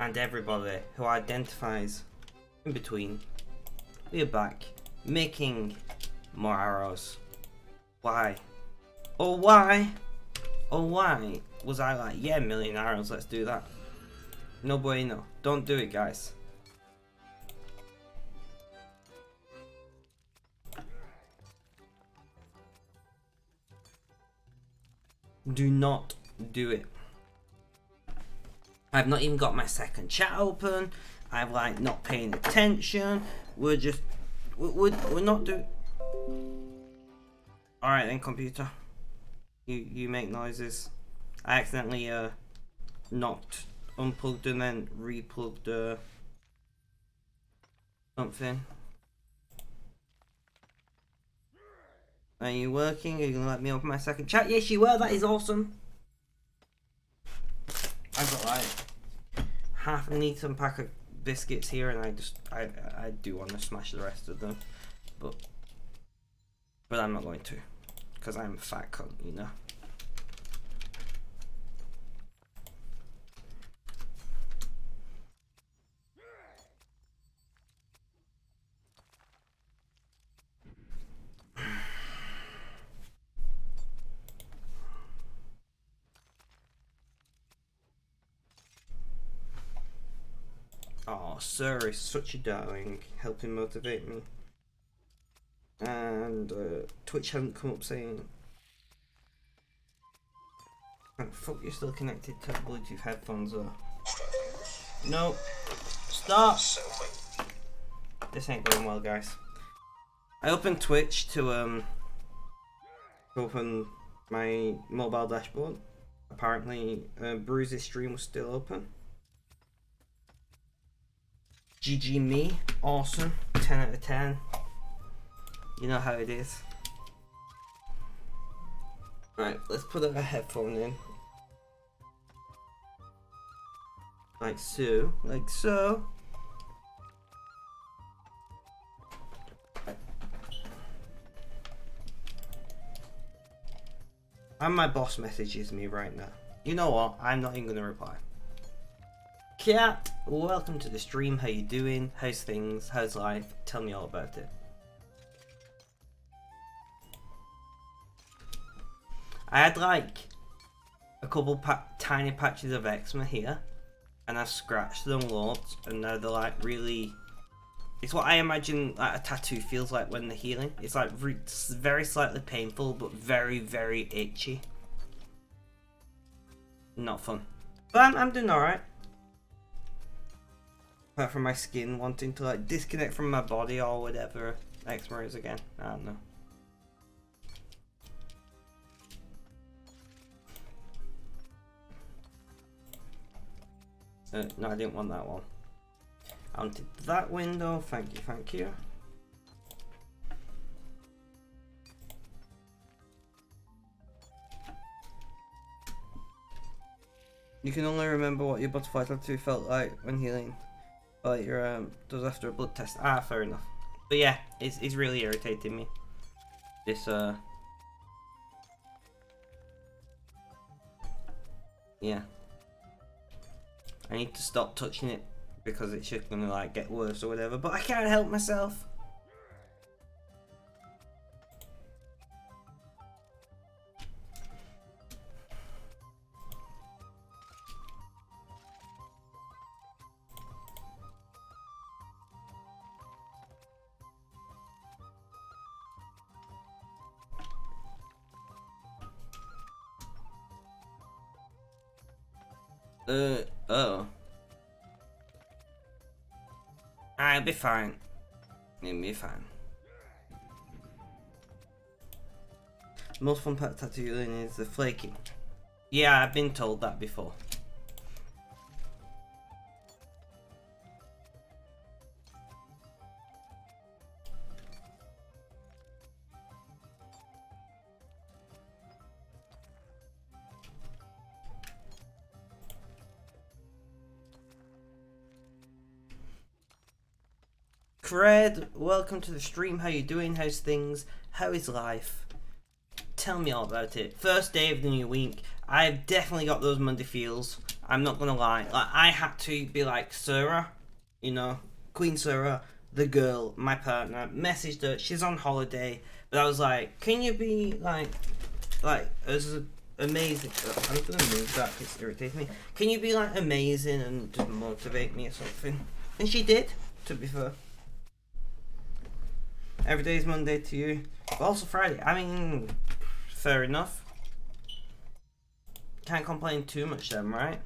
and everybody who identifies in between. We are back, making more arrows. Why? Oh why? Oh why was I like, yeah, 1,000,000 arrows, let's do that. No bueno. Don't do it, guys. Do not do it. I've not even got my second chat open. I'm like not paying attention. We're not doing. All right then, computer. You make noises. I accidentally knocked, unplugged and then replugged something. Are you working? Are you gonna let me open my second chat? Yes, you were. That is awesome. I've got like half an eaten pack of biscuits here, and I do want to smash the rest of them, but I'm not going to, because I'm a fat cunt, you know. Oh, sir is such a darling, helping motivate me. And Twitch hasn't come up saying, oh, fuck, you're still connected to Bluetooth headphones though. No, stop! This ain't going well, guys. I opened Twitch to open my mobile dashboard. Apparently Bruise's stream was still open. GG me, awesome, 10 out of 10. You know how it is. Right, let's put a headphone in. Like so, like so. And my boss messages me right now. You know what? I'm not even gonna reply. Cat, welcome to the stream. How you doing? How's things? How's life? Tell me all about it. I had like a couple tiny patches of eczema here, and I've scratched them loads, and now they're like really. It's what I imagine like a tattoo feels like when they're healing. It's like very slightly painful, but very, very itchy. Not fun. But I'm doing alright. Apart from my skin wanting to like disconnect from my body or whatever eczema is again. I don't know. No, I didn't want that one. I wanted that window. Thank you, thank you. You can only remember what your butterfly tattoo felt like when healing. Like your does after a blood test. Ah, fair enough. But yeah, it's really irritating me. This yeah. I need to stop touching it because it's just gonna like get worse or whatever, but I can't help myself. Oh. I'll be fine. It'll be fine. Most fun part tattooing is the flaking. Yeah, I've been told that before. Fred, welcome to the stream. How you doing? How's things? How is life? Tell me all about it. First day of the new week. I've definitely got those Monday feels. I'm not gonna lie. Like, I had to be like Sarah, you know, Queen Sarah, the girl, my partner, messaged her. She's on holiday, but I was like, can you be like as amazing? I'm gonna move that. It irritates me. Can you be like amazing and just motivate me or something? And she did. To be fair, every day is Monday to you, but also Friday. I mean, fair enough. Can't complain too much then, right?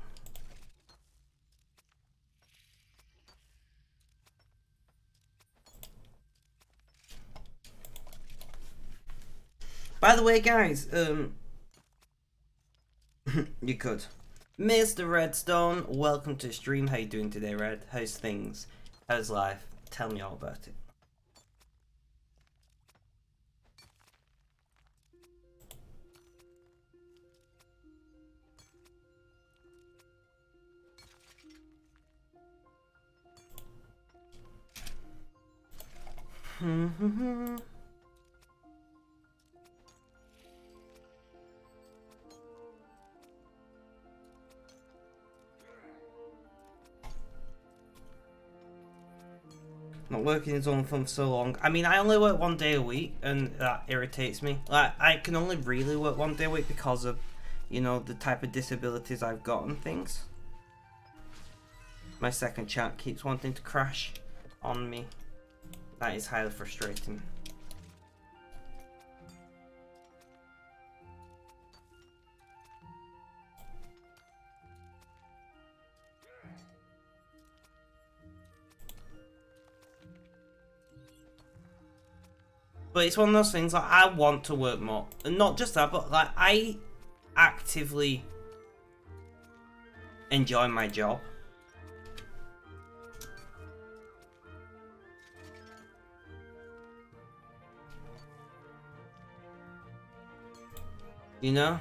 By the way, guys, you could. Mr. Redstone, welcome to the stream. How you doing today, Red? How's things? How's life? Tell me all about it. Not working is only fun for so long. I mean, I only work 1 day a week, and that irritates me. Like, I can only really work 1 day a week because of, you know, the type of disabilities I've got and things. My second chat keeps wanting to crash on me. That is highly frustrating. But it's one of those things, like, I want to work more. And not just that, but like, I actively enjoy my job. You know?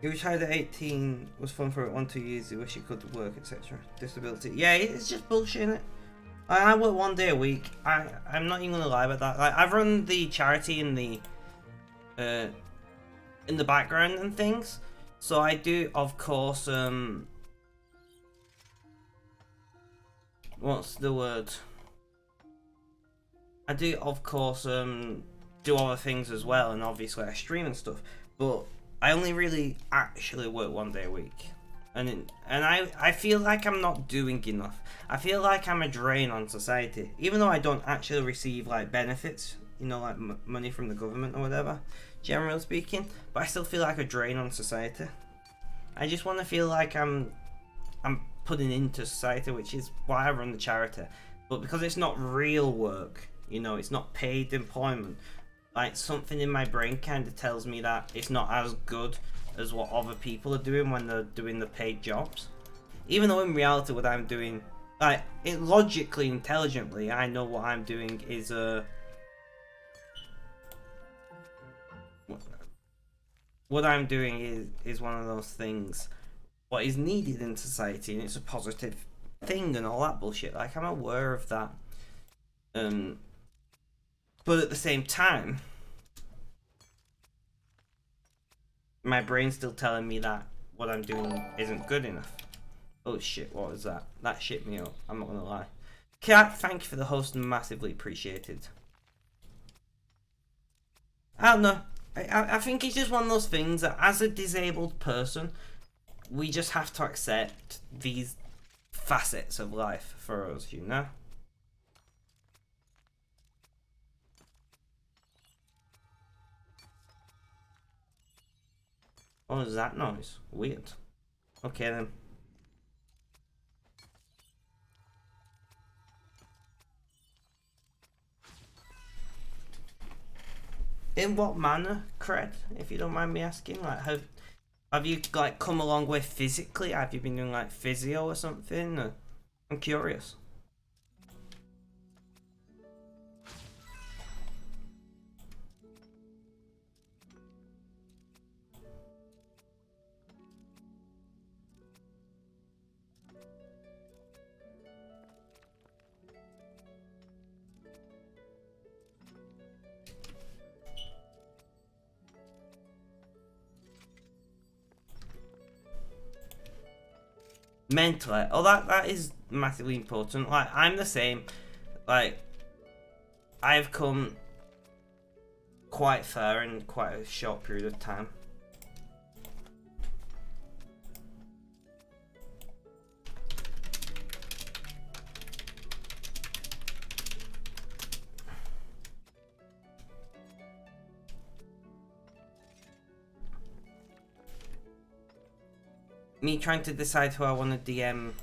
You tried at 18, was fun for 1-2 years, you wish you could work, etc. Disability. Yeah, it's just bullshit, innit? I work 1 day a week. I'm not even gonna lie about that. Like, I've run the charity in the background and things. So I do, of course, what's the word? I do, of course, do other things as well, and obviously I stream and stuff. But I only really actually work 1 day a week, and I feel like I'm not doing enough. I feel like I'm a drain on society, even though I don't actually receive like benefits, you know, like money from the government or whatever, generally speaking. But I still feel like a drain on society. I just want to feel like I'm putting into society, which is why I run the charity. But because it's not real work, you know, it's not paid employment. Like, something in my brain kind of tells me that it's not as good as what other people are doing when they're doing the paid jobs. Even though in reality what I'm doing, like, logically, intelligently, I know what I'm doing is, what I'm doing is one of those things, what is needed in society, and it's a positive thing and all that bullshit. Like, I'm aware of that. But at the same time, my brain's still telling me that what I'm doing isn't good enough. Oh shit, what was that? That shit me up, I'm not gonna lie. Cat, thank you for the host, massively appreciated. I don't know. I think it's just one of those things that as a disabled person, we just have to accept these facets of life for us, you know? What was that noise? Weird. Okay then. In what manner, Cred, if you don't mind me asking? Like, have you like come a long way physically? Have you been doing like physio or something? Or, I'm curious. mentally. Oh, that is massively important. Like, I'm the same. Like, I've come quite far in quite a short period of time. Me trying to decide who I want to DM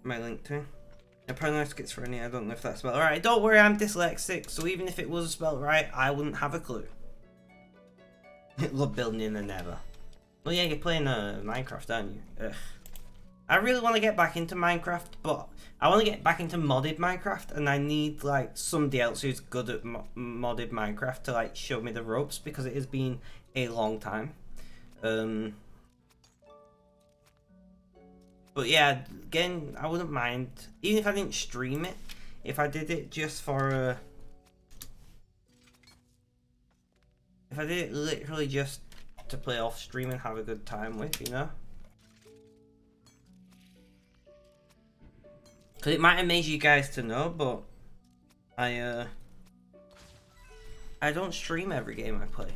my link to. I pronounce schizophrenia, I don't know if that's spelled right. Don't worry, I'm dyslexic, so even if it was spelled right, I wouldn't have a clue. Love building in the nether. Oh yeah, you're playing Minecraft, aren't you? Ugh. I really want to get back into Minecraft, but I want to get back into modded Minecraft, and I need like somebody else who's good at modded Minecraft to like show me the ropes, because it has been a long time. But yeah, again, I wouldn't mind, even if I didn't stream it, if I did it just for if I did it literally just to play off stream and have a good time with, you know? Because it might amaze you guys to know, but I don't stream every game I play.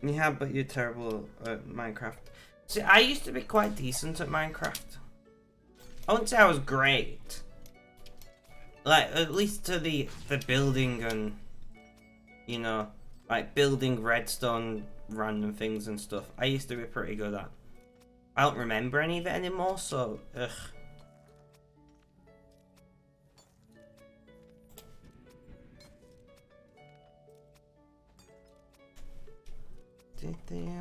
Yeah, but you're terrible at Minecraft. See, I used to be quite decent at Minecraft. I wouldn't say I was great. Like, at least to the building and, you know, like building redstone random things and stuff. I used to be pretty good at. I don't remember any of it anymore, so, ugh. Did they,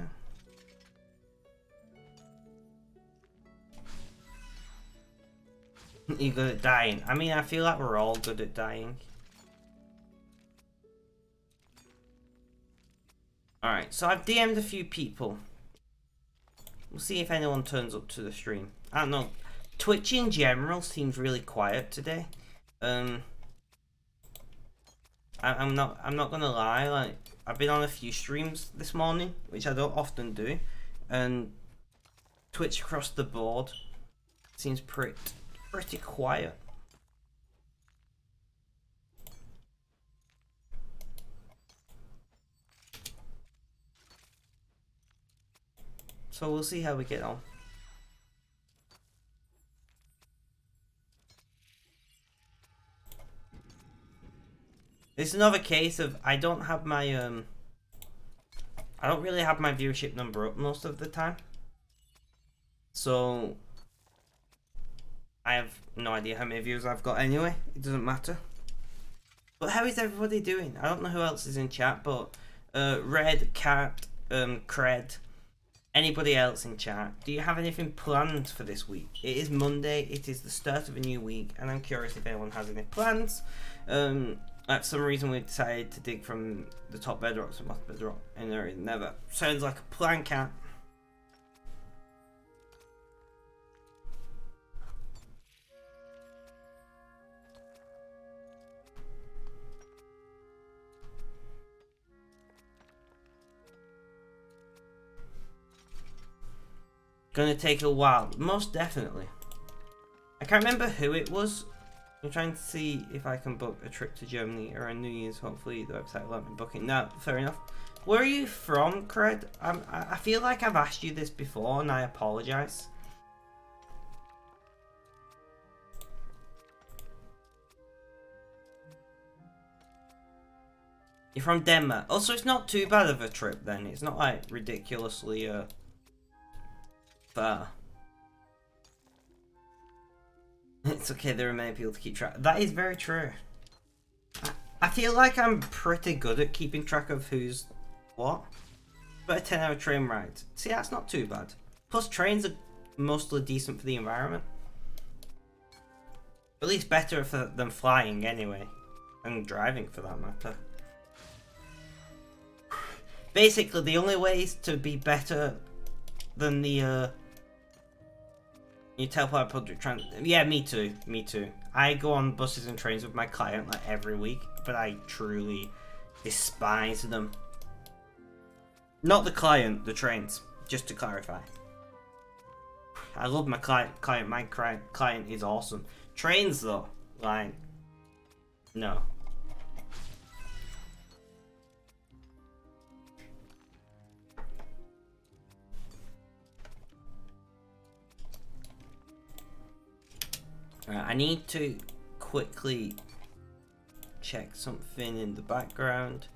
You're good at dying. I mean, I feel like we're all good at dying. Alright, so I've DM'd a few people. We'll see if anyone turns up to the stream. I don't know. Twitch in general seems really quiet today. I'm not gonna lie, like, I've been on a few streams this morning, which I don't often do, and Twitch across the board seems pretty quiet. So we'll see how we get on. It's another case of I don't have my I don't really have my viewership number up most of the time. So I have no idea how many views I've got anyway. It doesn't matter. But how is everybody doing? I don't know who else is in chat, but Red, Cat, Cred, anybody else in chat, do you have anything planned for this week? It is Monday, it is the start of a new week, and I'm curious if anyone has any plans. For some reason we decided to dig from the top bedrock to bottom bedrock, and there is never. Sounds like a plan, Cat. Gonna take a while, most definitely. I can't remember who it was. I'm trying to see if I can book a trip to Germany or a New Year's. Hopefully the website will let me book it. No, fair enough. Where are you from, Cred? I feel like I've asked you this before and I apologise. You're from Denmark. Also, it's not too bad of a trip then. It's not like ridiculously far. It's okay, there are many people to keep track. That is very true. I feel like I'm pretty good at keeping track of who's what. But a 10-hour train ride. See, that's not too bad. Plus, trains are mostly decent for the environment. At least better than flying, anyway. And driving for that matter. Basically, the only ways to be better than the you teleport public transport. Yeah, me too. Me too. I go on buses and trains with my client like every week, but I truly despise them. Not the client, the trains. Just to clarify. I love my client. My client is awesome. Trains though, like, no. I need to quickly check something in the background.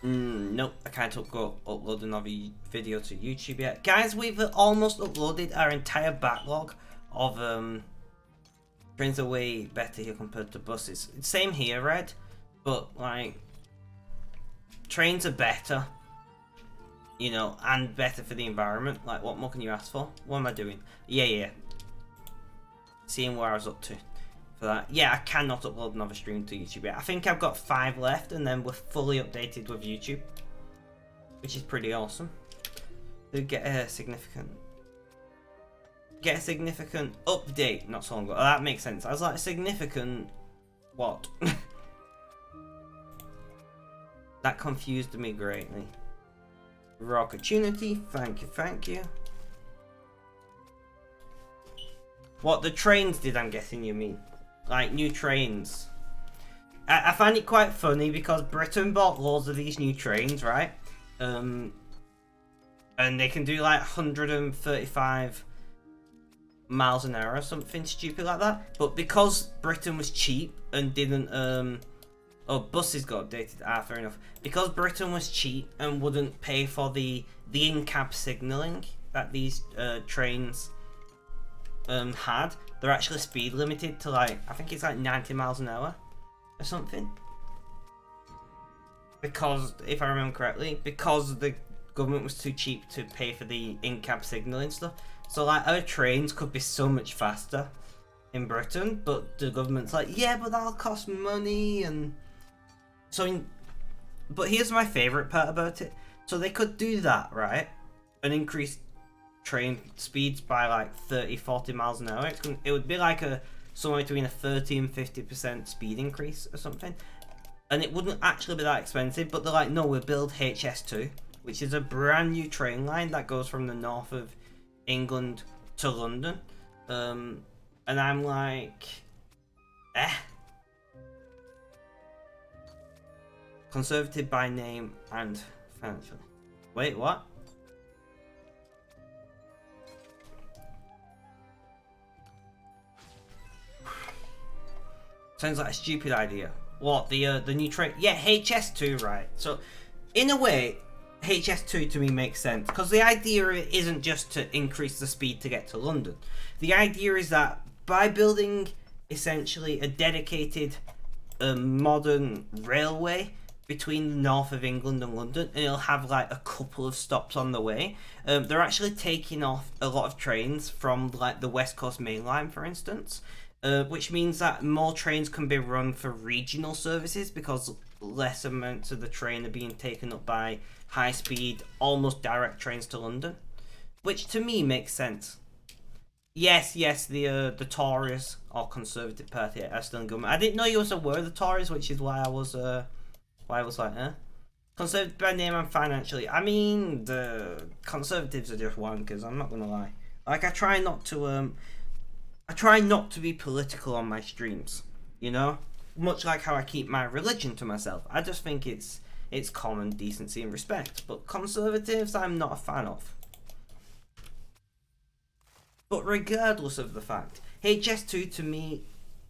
Nope, I can't upload another video to YouTube yet. Guys, we've almost uploaded our entire backlog of trains are way better here compared to buses. Same here, Red, but like trains are better, you know, and better for the environment. Like, what more can you ask for? What am I doing? Yeah. Seeing where I was up to for that. Yeah, I cannot upload another stream to YouTube yet. I think I've got 5 left, and then we're fully updated with YouTube, which is pretty awesome. To get a significant update not so long ago. Oh, that makes sense. I was like, significant what? That confused me greatly. Raw opportunity, thank you. What, the trains did, I'm guessing you mean? Like, new trains. I find it quite funny because Britain bought loads of these new trains, right? And they can do like 135 miles an hour or something stupid like that. But because Britain was cheap and didn't, buses got updated, fair enough. Because Britain was cheap and wouldn't pay for the in-cab signalling that these trains had, they're actually speed limited to like, I think it's like 90 miles an hour or something. Because, if I remember correctly, because the government was too cheap to pay for the in-cab signalling stuff. So like, our trains could be so much faster in Britain, but the government's like, yeah, but that'll cost money. And so, but here's my favourite part about it. So they could do that, right? And increase train speeds by like 30-40 miles an hour. It would be like somewhere between a 30 and 50% speed increase or something, and it wouldn't actually be that expensive. But they're like, no, we'll build HS2, which is a brand new train line that goes from the north of England to London, and I'm like, conservative by name and financially. Wait, what? Sounds like a stupid idea. What, the new train? Yeah, HS2, right. So, in a way, HS2 to me makes sense. Because the idea isn't just to increase the speed to get to London. The idea is that by building, essentially, a dedicated, modern railway between the north of England and London, and it'll have, like, a couple of stops on the way. They're actually taking off a lot of trains from, like, the West Coast Main Line, for instance. Which means that more trains can be run for regional services because less amounts of the train are being taken up by high-speed, almost direct trains to London, which to me makes sense. Yes, the Tories or Conservative Party are still in government. I didn't know you also were the Tories, which is why I was like, Conservative by name and financially. I mean, the Conservatives are just wankers. I'm not gonna lie. Like, I try not to be political on my streams, you know? Much like how I keep my religion to myself. I just think it's common decency and respect. But conservatives, I'm not a fan of. But regardless of the fact, HS2 to me,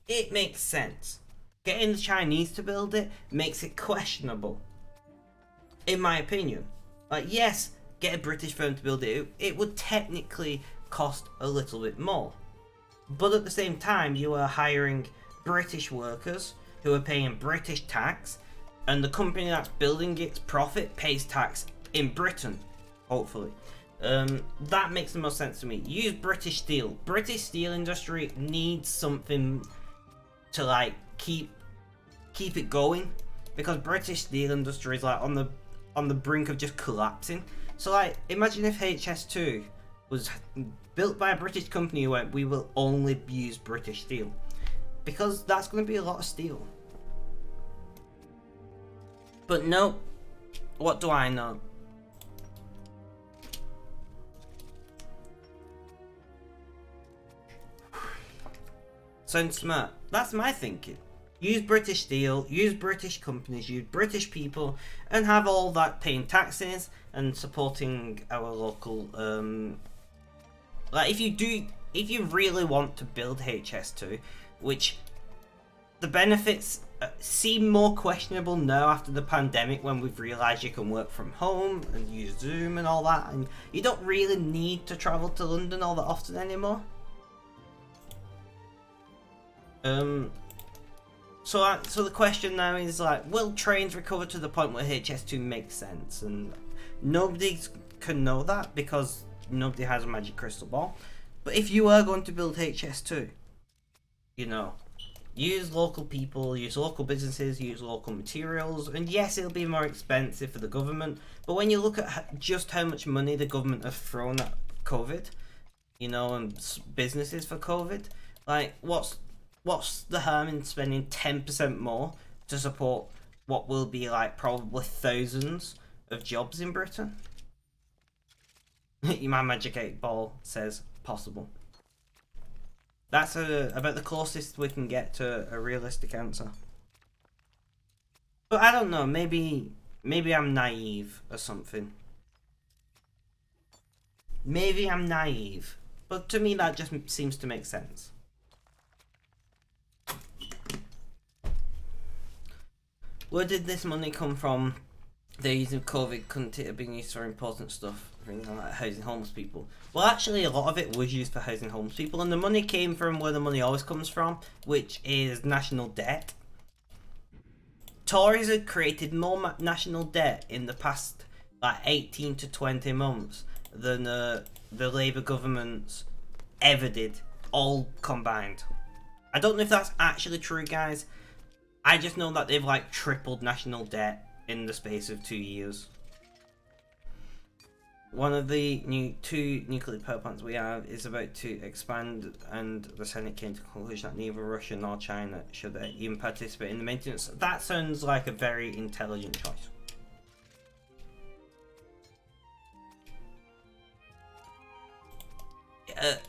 it makes sense. Getting the Chinese to build it makes it questionable. In my opinion. Like, yes, get a British firm to build it. It would technically cost a little bit more. But at the same time, you are hiring British workers who are paying British tax, and the company that's building its profit pays tax in Britain, hopefully. That makes the most sense to me. Use British steel. British steel industry needs something to like keep it going, because British steel industry is like on the brink of just collapsing. So like, imagine if HS2 was built by a British company who went, we will only use British steel, because that's going to be a lot of steel. But no, what do I know? Sounds smart. That's my thinking. Use British steel, use British companies, use British people, and have all that paying taxes and supporting our local. Like, if you really want to build HS2, which the benefits seem more questionable now after the pandemic, when we've realised you can work from home and use Zoom and all that, and you don't really need to travel to London all that often anymore. So the question now is like, will trains recover to the point where HS2 makes sense? And nobody can know that, because nobody has a magic crystal ball. But if you are going to build HS2, you know, use local people, use local businesses, use local materials, and yes, it'll be more expensive for the government, but when you look at just how much money the government has thrown at COVID, you know, and businesses for COVID, like, what's the harm in spending 10% more to support what will be like probably thousands of jobs in Britain? My magic 8-ball says possible. That's about the closest we can get to a realistic answer. But I don't know, maybe I'm naive or something. Maybe I'm naive, but to me that just seems to make sense. Where did this money come from? They're using COVID, couldn't it have been used for important stuff, things like housing homeless people? Well, actually, a lot of it was used for housing homeless people, and the money came from where the money always comes from, which is national debt. Tories have created more national debt in the past like 18 to 20 months than the Labour governments ever did, all combined. I don't know if that's actually true, guys. I just know that they've like tripled national debt in the space of 2 years. One of the two nuclear power plants we have is about to expand, and the Senate came to the conclusion that neither Russia nor China should even participate in the maintenance. That sounds like a very intelligent choice.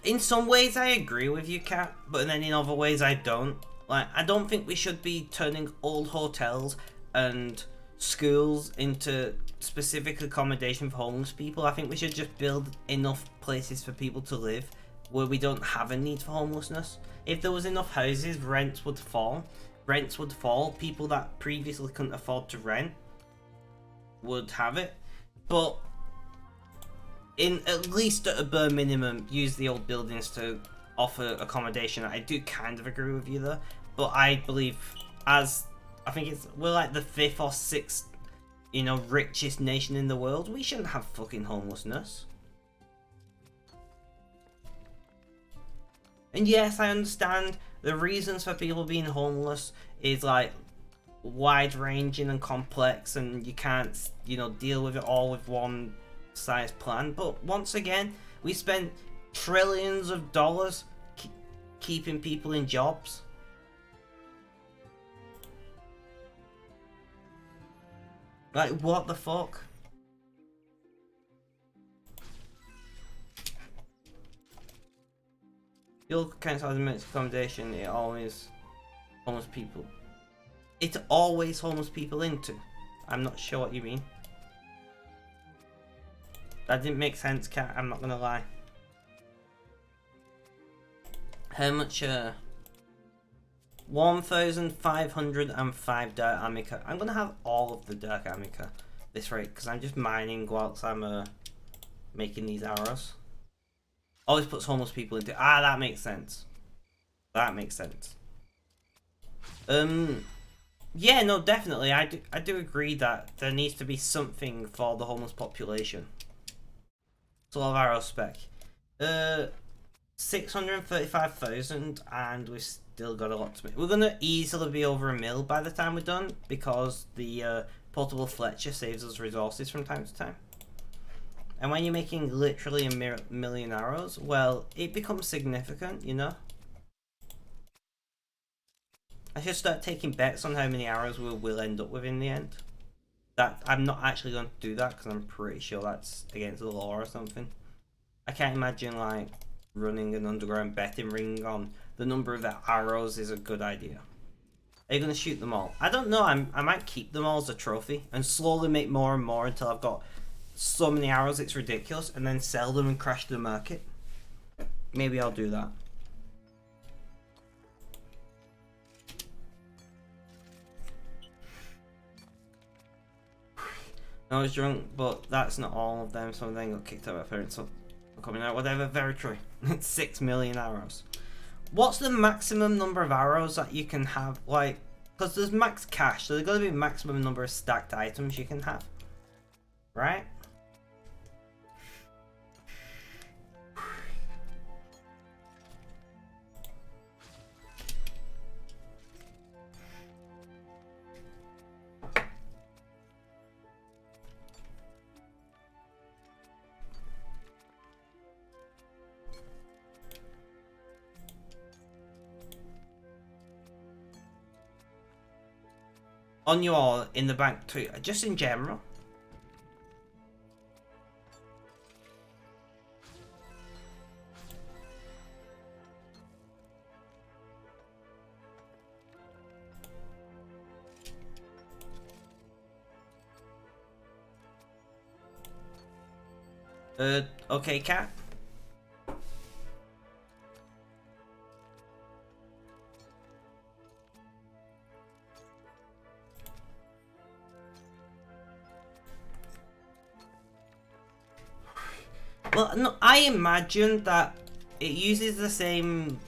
In some ways I agree with you, Kat, but then in other ways I don't. Like, I don't think we should be turning old hotels and schools into specific accommodation for homeless people. I think we should just build enough places for people to live where we don't have a need for homelessness. If there was enough houses, rents would fall. People that previously couldn't afford to rent would have it. But in at least at a bare minimum, use the old buildings to offer accommodation. I do kind of agree with you there, but I believe, as I think we're like the 5th or 6th, you know, richest nation in the world, we shouldn't have fucking homelessness. And yes, I understand the reasons for people being homeless is like wide ranging and complex, and you can't, you know, deal with it all with one size plan. But once again, we spend trillions of dollars keeping people in jobs. Like, what the fuck? The local council has emergency accommodation, it always homeless people. It's always homeless people into. I'm not sure what you mean. That didn't make sense, Kat, I'm not gonna lie. How much, 1,505 Dark Amica. I'm gonna have all of the Dark Amica this rate, because I'm just mining whilst I'm making these arrows. Always puts homeless people into. That makes sense. That makes sense. Yeah, no, definitely. I do agree that there needs to be something for the homeless population. It's a lot of arrow spec. 635,000, and still got a lot to make. We're gonna easily be over a mil by the time we're done because the portable Fletcher saves us resources from time to time. And when you're making literally a million arrows, well, it becomes significant, you know? I should start taking bets on how many arrows we'll end up with in the end. That I'm not actually going to do that because I'm pretty sure that's against the law or something. I can't imagine like running an underground betting ring on the number of arrows is a good idea. Are you going to shoot them all? I don't know. I might keep them all as a trophy and slowly make more and more until I've got so many arrows it's ridiculous, and then sell them and crash the market. Maybe I'll do that. I was drunk, but that's not all of them. Some of them got kicked out of parents, so coming out. Whatever. Very true. It's 6 million arrows. What's the maximum number of arrows that you can have? Like, because there's max cash, so there's got to be a maximum number of stacked items you can have, right? On you all in the bank too, just in general. Okay, cat. Well, no, I imagine that it uses the same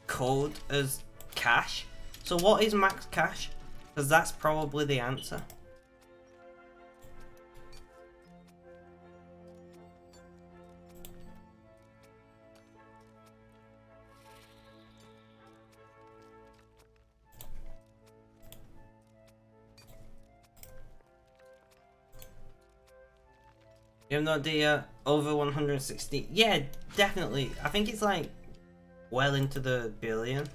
code as cash. So what is max cash? Because that's probably the answer. You have no idea? Over 160? Yeah, definitely. I think it's like well into the billion.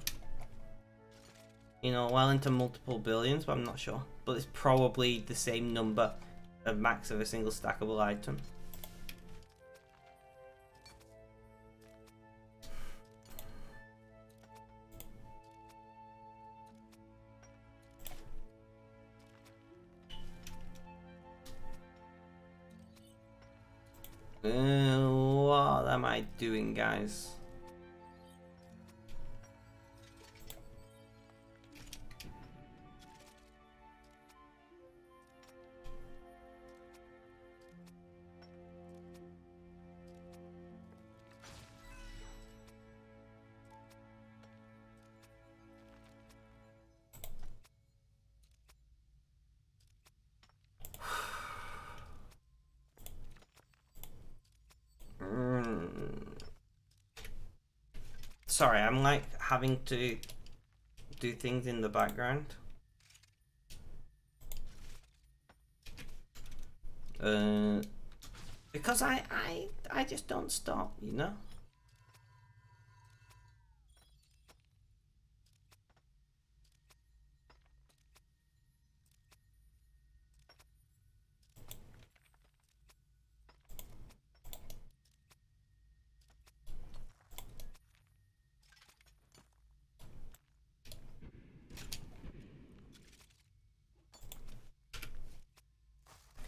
You know, well into multiple billions, but I'm not sure. But it's probably the same number of max of a single stackable item. What am I doing, guys? Sorry, I'm like having to do things in the background. Because I just don't stop, you know?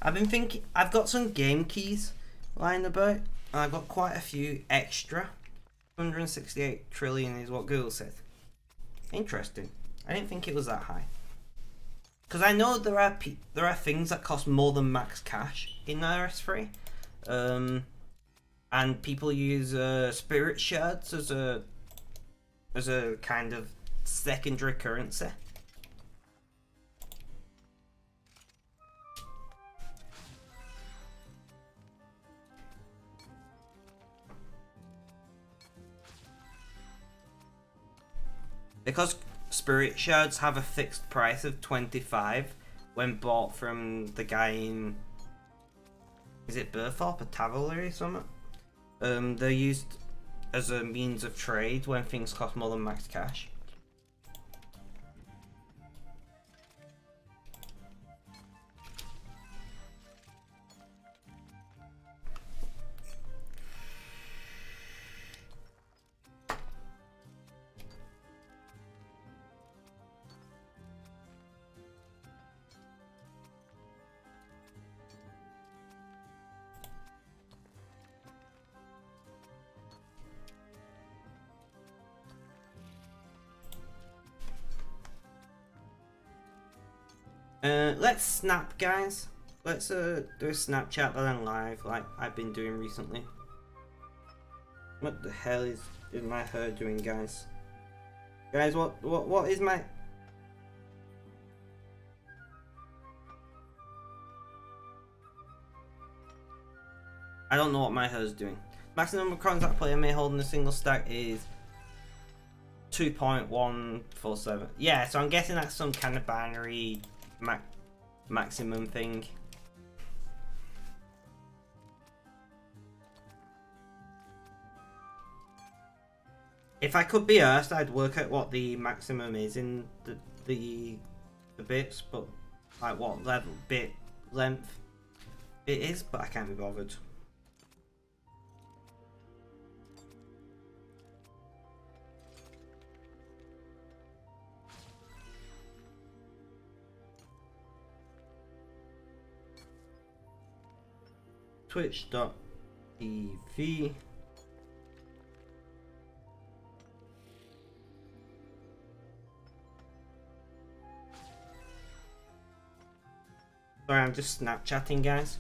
I've been thinking, I've got some game keys lying about, and I've got quite a few extra. 168 trillion is what Google said. Interesting. I didn't think it was that high. Because I know there are things that cost more than max cash in RS3. And people use spirit shards as a kind of secondary currency. because spirit shards have a fixed price of 25 when bought from the guy in, is it Burthorpe or Tavalary or something? They're used as a means of trade when things cost more than max cash. Let's snap, guys. Let's do a Snapchat that I'm live, like I've been doing recently. What the hell is my hair doing, guys? Guys, what is my... I don't know what my hair's doing. Maximum number of coins that a player may hold in a single stack is 2.147. Yeah, so I'm guessing that's some kind of binary maximum thing. If I could be asked, I'd work out what the maximum is in the bits, but like what level bit length it is, but I can't be bothered. Twitch.tv. Sorry, I'm just Snapchatting, guys.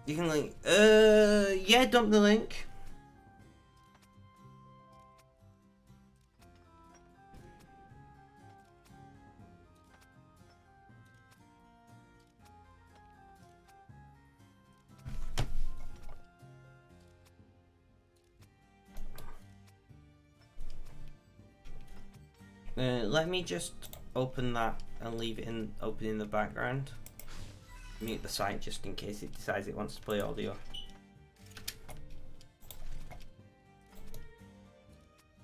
You can link. Yeah, dump the link. Let me just open that and leave it open in the background. Mute the site just in case it decides it wants to play audio.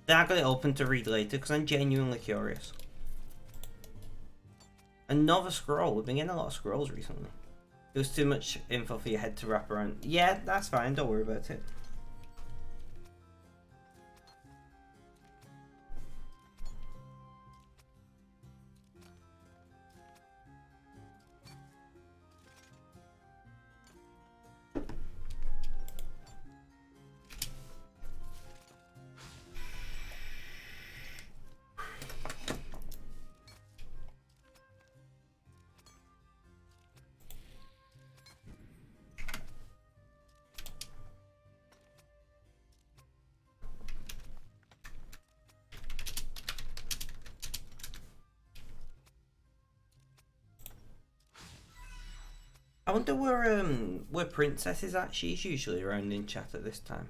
Then I got it open to read later because I'm genuinely curious. Another scroll. We've been getting a lot of scrolls recently. It was too much info for your head to wrap around. Yeah, that's fine. Don't worry about it. I wonder where Princess is at. She's usually around in chat at this time.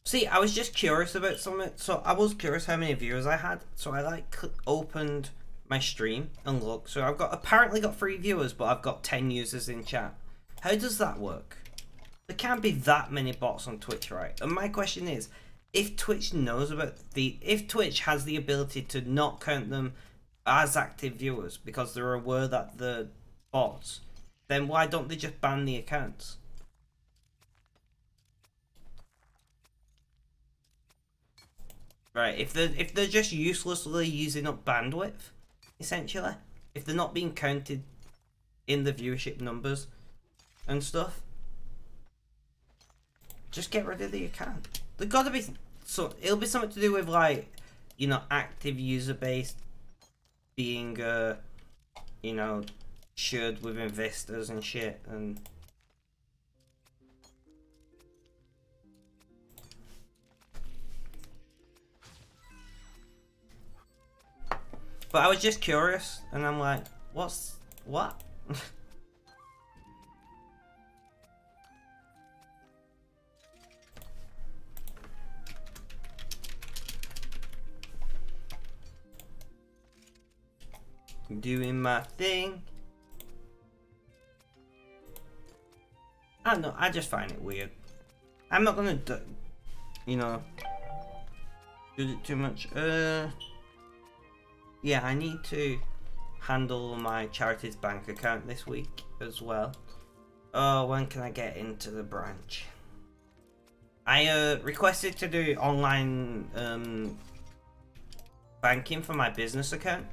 See, I was just curious about something. So I was curious how many viewers I had. So I like opened my stream and looked. So I've apparently got 3 viewers, but I've got 10 users in chat. How does that work? There can't be that many bots on Twitch, right? And my question is, if Twitch knows about if Twitch has the ability to not count them as active viewers because they're aware that they're bots, then why don't they just ban the accounts? Right, if they're just uselessly using up bandwidth, essentially, if they're not being counted in the viewership numbers and stuff, just get rid of the account. There's gotta be, so it'll be something to do with like, you know, active user base being, you know, shared with investors and shit, and but I was just curious, and I'm like, what? Doing my thing. I don't know, I just find it weird. I'm not gonna do it too much. Yeah, I need to handle my charity's bank account this week as well. Oh, when can I get into the branch? I requested to do online banking for my business account,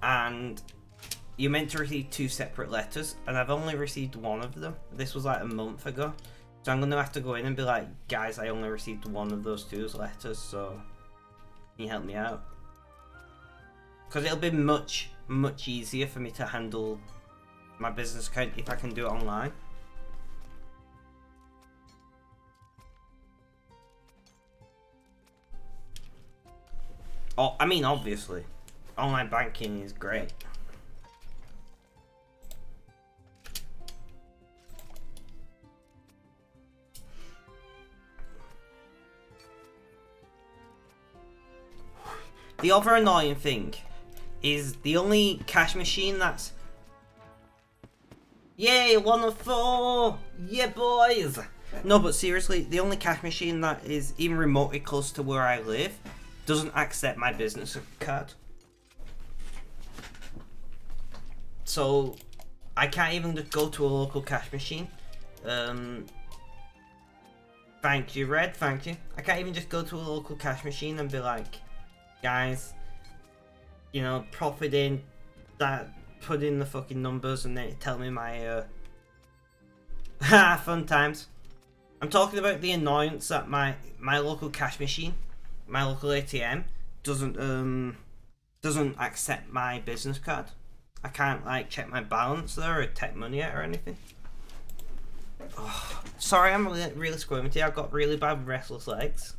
and you're meant to receive 2 separate letters, and I've only received one of them. This was like a month ago, so I'm gonna have to go in and be like, guys, I only received one of those 2 letters, so can you help me out? Because it'll be much easier for me to handle my business account if I can do it online. Oh, I mean, obviously, online banking is great. The other annoying thing is the only cash machine that's... Yay, 1 of 4! Yeah, boys! No, but seriously, the only cash machine that is even remotely close to where I live doesn't accept my business card. So, I can't even just go to a local cash machine. Thank you, Red, thank you. I can't even just go to a local cash machine and be like, guys, you know, profit in that, put in the fucking numbers, and then tell me my fun times. I'm talking about the annoyance that my local cash machine, my local ATM doesn't accept my business card. I can't like check my balance there or take money out or anything. Oh, sorry, I'm really squirmy. I've got really bad restless legs.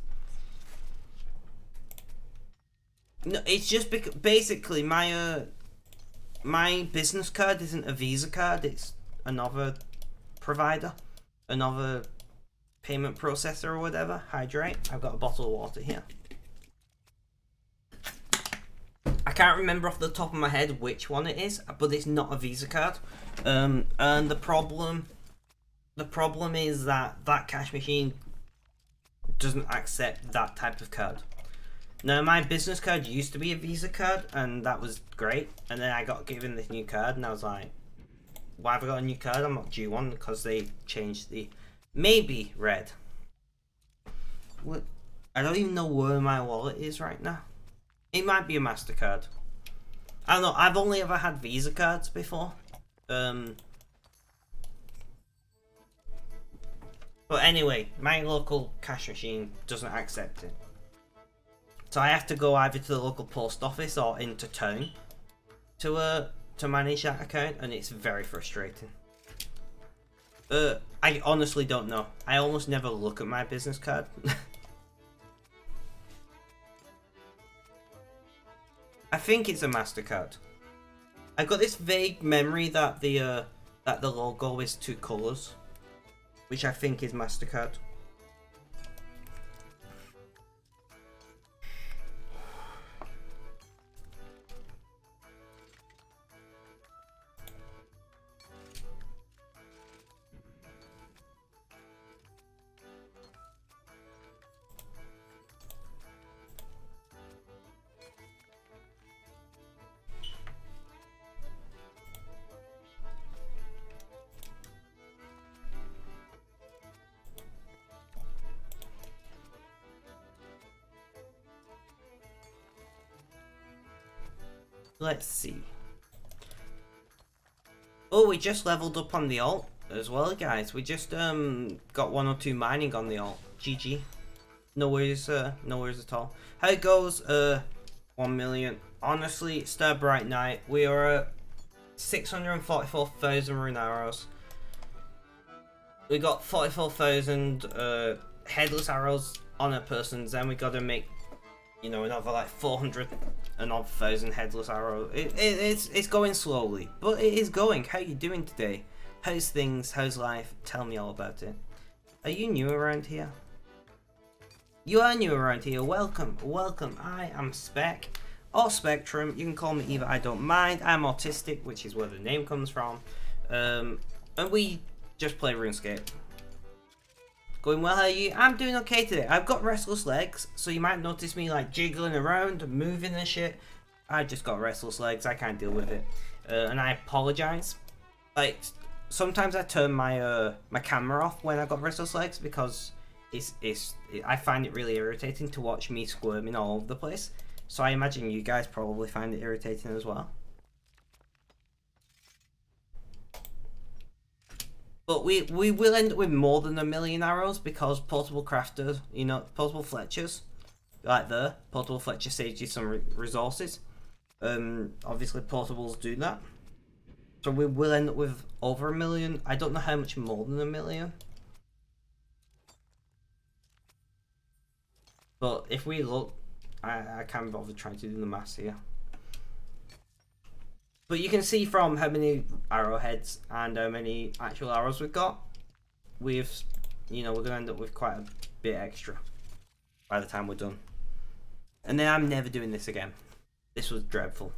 No, it's just basically my business card isn't a Visa card. It's another provider, another payment processor or whatever. Hydrate. I've got a bottle of water here. I can't remember off the top of my head which one it is, but it's not a Visa card. And the problem is that cash machine doesn't accept that type of card. Now, my business card used to be a Visa card, and that was great. And then I got given this new card, and I was like, why have I got a new card? I'm not due one, because they changed the... Maybe Red. What? I don't even know where my wallet is right now. It might be a MasterCard. I don't know, I've only ever had Visa cards before. But anyway, my local cash machine doesn't accept it. So I have to go either to the local post office or into town to manage that account, and it's very frustrating. I honestly don't know. I almost never look at my business card. I think it's a MasterCard. I got this vague memory that the logo is 2 colours, which I think is MasterCard. Let's see. Oh, we just leveled up on the alt as well, guys. We just got 102 mining on the alt. GG. No worries at all. How it goes, 1 million. Honestly, it's a bright night. We are at 644,000 rune arrows. We got 44,000 headless arrows on a person's, then we gotta make, you know, another like 400 and odd thousand headless arrows. It's going slowly, but it is going. How you doing today? How's things? How's life? Tell me all about it. Are you new around here? You are new around here. Welcome, welcome. I am Spec, or Spectrum. You can call me either. I don't mind. I'm autistic, which is where the name comes from. And we just play RuneScape. Going well, how are you? I'm doing okay today. I've got restless legs, so you might notice me like jiggling around, moving and shit. I just got restless legs. I can't deal with it, and I apologize. Like sometimes I turn my my camera off when I got restless legs because I find it really irritating to watch me squirming all over the place. So I imagine you guys probably find it irritating as well. But we will end up with more than 1 million arrows because portable crafters, you know, portable fletchers, like there, portable fletcher saves you some resources. Obviously portables do that. So we will end up with over 1 million. I don't know how much more than 1 million. But if we look, I can't bother trying to do the maths here. But you can see from how many arrowheads and how many actual arrows we've got, you know, we're going to end up with quite a bit extra by the time we're done. And then I'm never doing this again. This was dreadful.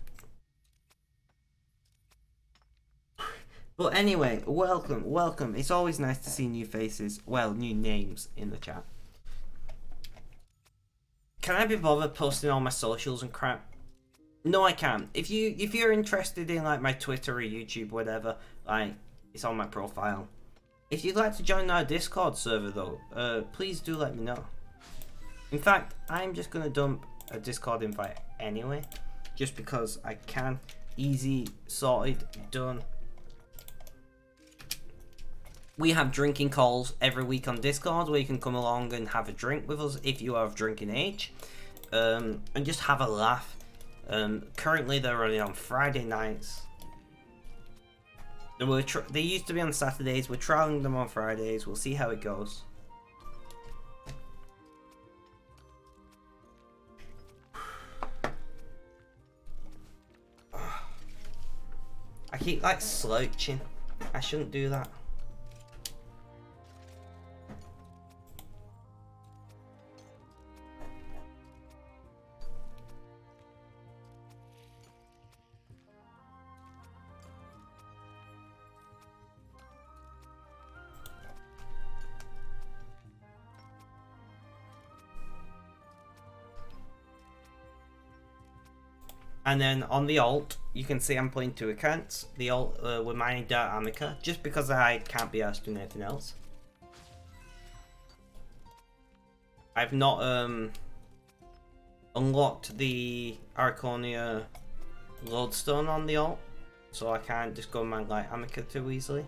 But anyway, welcome, welcome. It's always nice to see new faces, well, new names in the chat. Can I be bothered posting all my socials and crap? No, I can't. If you're interested in like my Twitter or YouTube, whatever, like it's on my profile. If you'd like to join our Discord server though, please do let me know. In fact, I'm just gonna dump a Discord invite anyway, just because I can. Easy, sorted, done. We have drinking calls every week on Discord where you can come along and have a drink with us if you are of drinking age, and just have a laugh. Currently they're running on Friday nights. They used to be on Saturdays. We're trialing them on Fridays. We'll see how it goes. I keep like slouching. I shouldn't do that. And then on the alt, you can see I'm playing 2 accounts. The alt, we're mining Dirt Amica, just because I can't be asked doing anything else. I've not unlocked the Arconia Lodestone on the alt, so I can't just go mine like Amica too easily.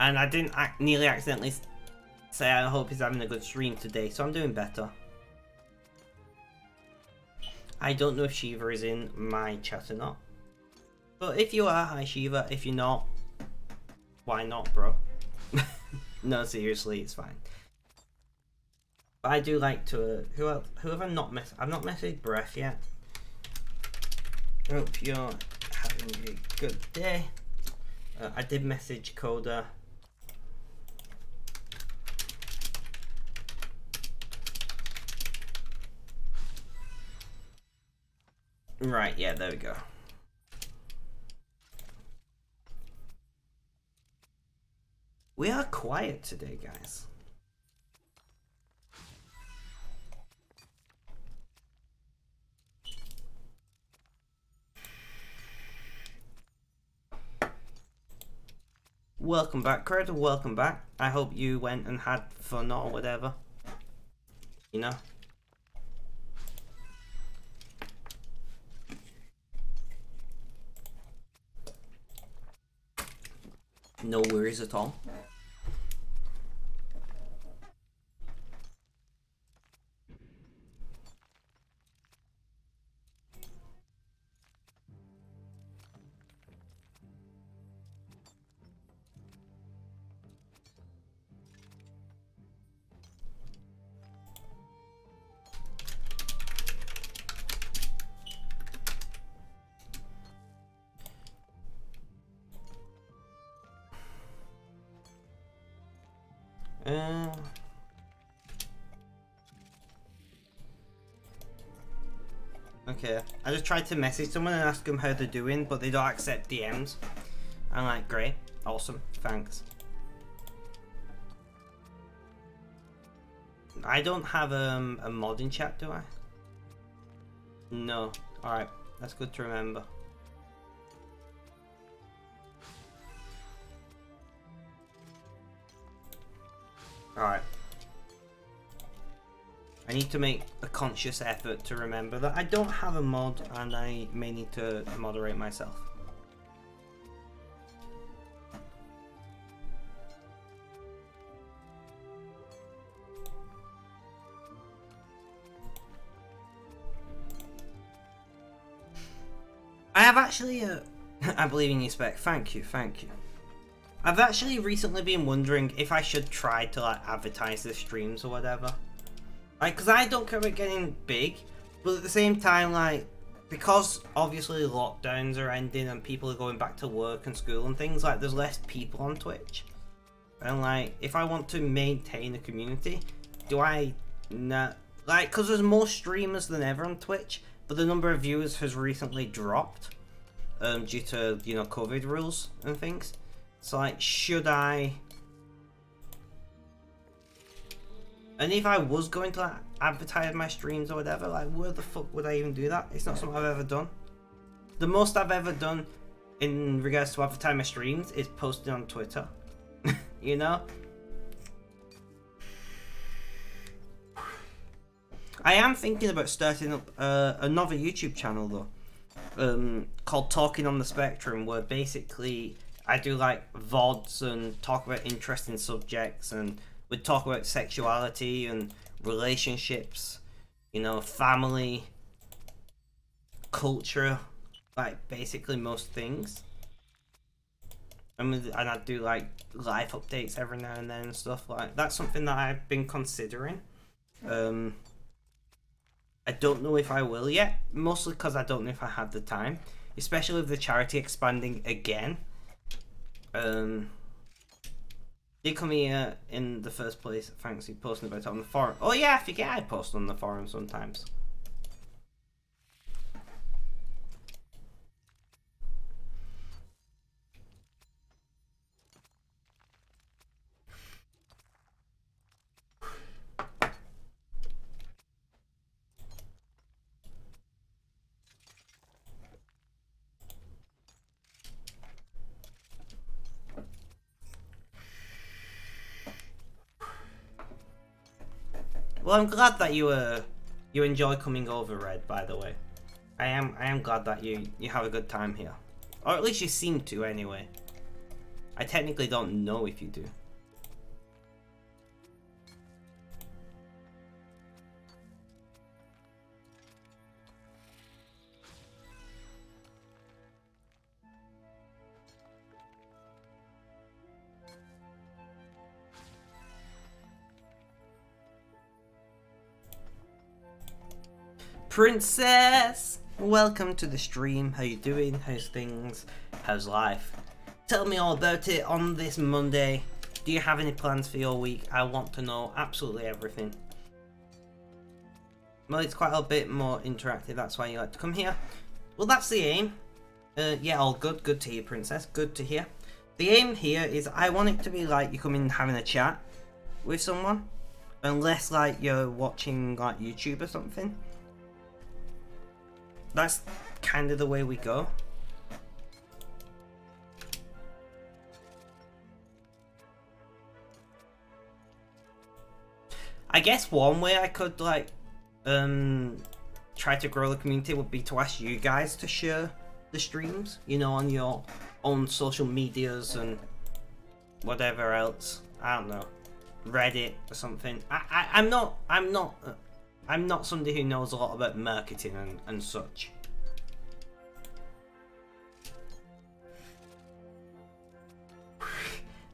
And I didn't nearly accidentally say I hope he's having a good stream today, so I'm doing better. I don't know if Shiva is in my chat or not. But if you are, hi Shiva. If you're not, why not, bro? No, seriously, it's fine. But I do like to... Who have I not messaged? I've not messaged Breath yet. Hope you're having a good day. I did message Coda. Right, yeah, there we go. We are quiet today, guys. Welcome back, Cred. Welcome back. I hope you went and had fun or whatever. You know? No worries at all. Okay, I just tried to message someone and ask them how they're doing, but they don't accept DMs. I'm like, great, awesome, thanks. I don't have a mod in chat, do I? No. Alright, that's good to remember. Alright. I need to make a conscious effort to remember that I don't have a mod and I may need to moderate myself. I have actually, I believe in you, Spec. Thank you, thank you. I've actually recently been wondering if I should try to like advertise the streams or whatever. Like, cause I don't care about getting big, but at the same time, like, because obviously lockdowns are ending and people are going back to work and school and things, like, there's less people on Twitch. And like, if I want to maintain a community, do I not, like, cause there's more streamers than ever on Twitch, but the number of viewers has recently dropped, due to, you know, COVID rules and things. So like, should I... And if I was going to like, advertise my streams or whatever, like, where the fuck would I even do that? It's not something I've ever done. The most I've ever done in regards to advertising my streams is posting on Twitter. You know? I am thinking about starting up another YouTube channel though, called Talking on the Spectrum, where basically I do like VODs and talk about interesting subjects, and we'd talk about sexuality and relationships, you know, family, culture, like basically most things. And I'd do like life updates every now and then and stuff like that's something that I've been considering. I don't know if I will yet, mostly because I don't know if I have the time, especially with the charity expanding again. Did come here in the first place, thanks for posting about it on the forum. Oh yeah, I forget I post on the forum sometimes. Well, I'm glad that you enjoy coming over, Red, by the way. I am glad that you have a good time here. Or at least you seem to, anyway. I technically don't know if you do. Princess! Welcome to the stream. How you doing? How's things? How's life? Tell me all about it on this Monday. Do you have any plans for your week? I want to know absolutely everything. Well, it's quite a bit more interactive, that's why you like to come here. Well, that's the aim. Yeah, all good. Good to hear, Princess. Good to hear. The aim here is I want it to be like you come in having a chat with someone. Unless like you're watching like YouTube or something. That's kind of the way we go. I guess one way I could like try to grow the community would be to ask you guys to share the streams, you know, on your own social medias and whatever else. I don't know, Reddit or something. I'm not somebody who knows a lot about marketing and such.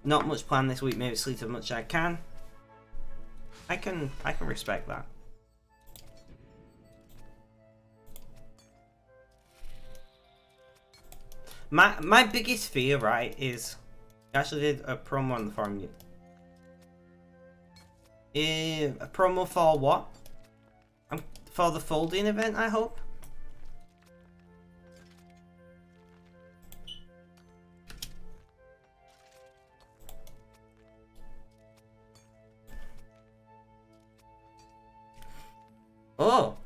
Not much planned this week, maybe sleep as much as I can. I can respect that. My biggest fear, right, is I actually did a promo on the forum. A promo for what? For the folding event, I hope. Oh,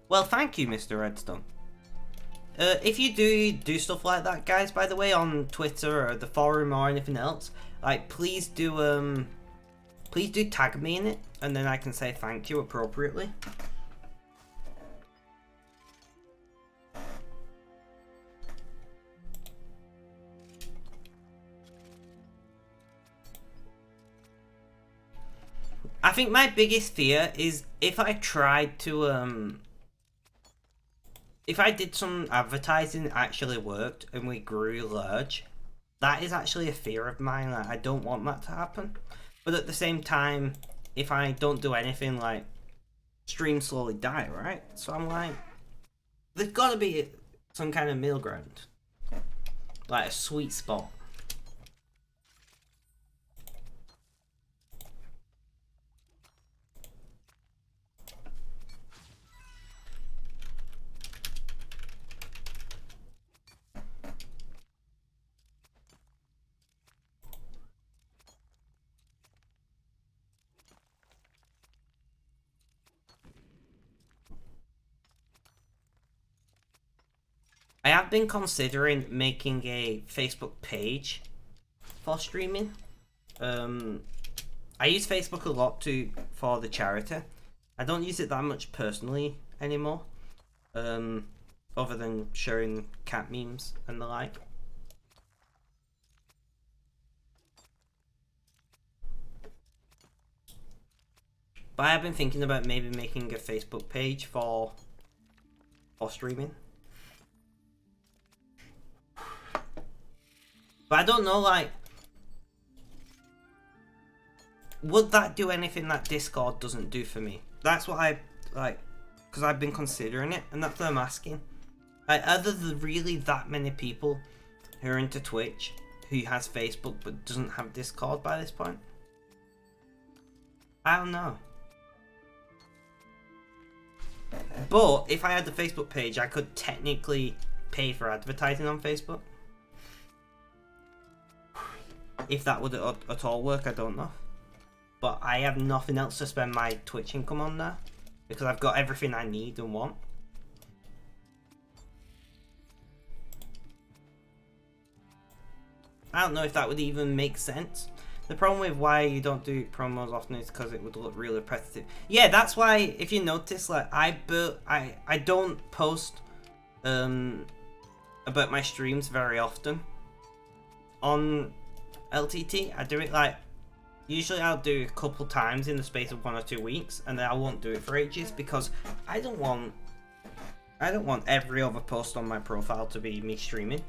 well, thank you, Mr. Redstone. If you do stuff like that, guys, by the way, on Twitter or the forum or anything else, like, please do tag me in it, and then I can say thank you appropriately. I think my biggest fear is if I tried to if I did some advertising that actually worked and we grew large, that is actually a fear of mine. Like, I don't want that to happen. But at the same time, if I don't do anything, like, streams slowly die, right? So I'm like, there's got to be some kind of middle ground, like a sweet spot. I have been considering making a Facebook page for streaming. I use Facebook a lot for the charity. I don't use it that much personally anymore, other than sharing cat memes and the like. But I have been thinking about maybe making a Facebook page for streaming. But I don't know, like, would that do anything that Discord doesn't do for me? That's what I, like, because I've been considering it, and that's what I'm asking. Like, are there really that many people who are into Twitch who has Facebook but doesn't have Discord by this point? I don't know. But if I had the Facebook page, I could technically pay for advertising on Facebook. If that would at all work, I don't know. But I have nothing else to spend my Twitch income on there, because I've got everything I need and want. I don't know if that would even make sense. The problem with why you don't do promos often is because it would look really repetitive. Yeah, that's why, if you notice, like, I don't post about my streams very often on LTT. I do it, like, usually I'll do a couple times in the space of 1 or 2 weeks, and then I won't do it for ages, because I don't want every other post on my profile to be me streaming.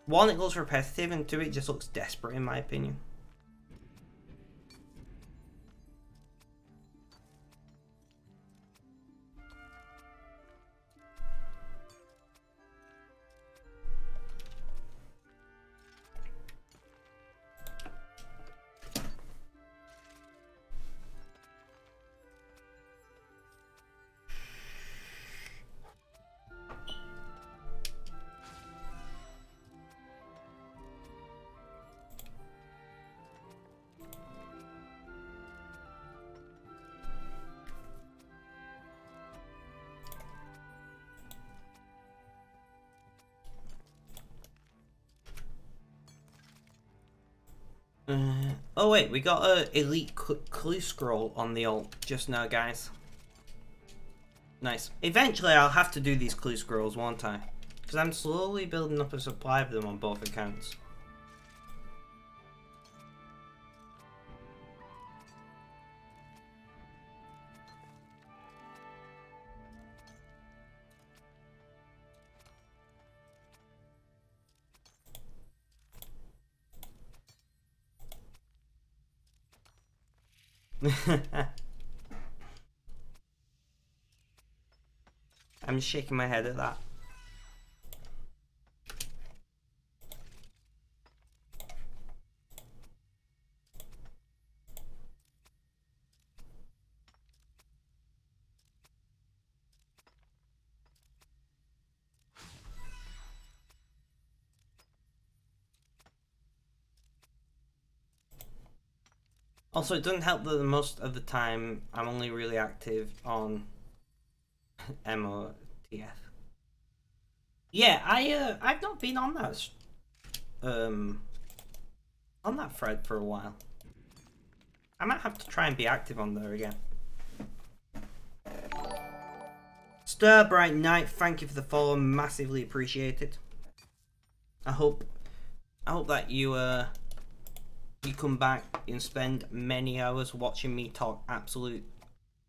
One, it looks repetitive, and two, it just looks desperate in my opinion. Oh wait, we got a elite clue scroll on the alt just now, guys. Nice. Eventually I'll have to do these clue scrolls, won't I? Because I'm slowly building up a supply of them on both accounts. I'm shaking my head at that. Also, it doesn't help that most of the time I'm only really active on MOTF. Yeah, I've not been on that thread for a while. I might have to try and be active on there again. Stir Bright Night, thank you for the follow, massively appreciated. I hope that you come back and spend many hours watching me talk absolute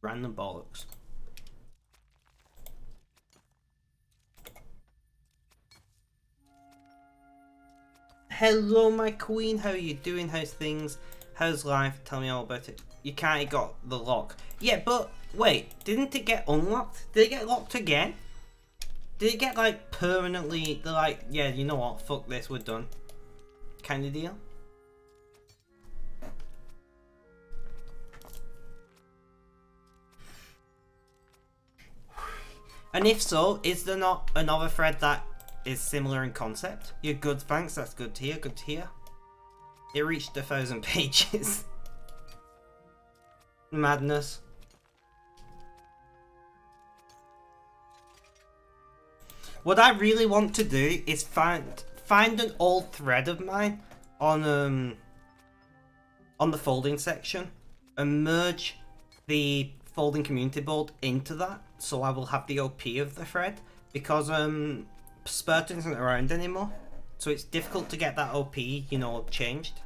random bollocks. Hello, my queen. How are you doing? How's things? How's life? Tell me all about it. You kinda got the lock. Yeah, but wait, didn't it get unlocked? Did it get locked again? Did it get like permanently? They're like, yeah, you know what? Fuck this, we're done. Kind of deal. And if so, is there not another thread that is similar in concept? You're good, thanks. That's good to hear. Good to hear. It reached 1,000 pages. Madness. What I really want to do is find an old thread of mine on the folding section and merge the folding community board into that, so I will have the OP of the thread, because Spurton isn't around anymore, so it's difficult to get that OP, you know, changed.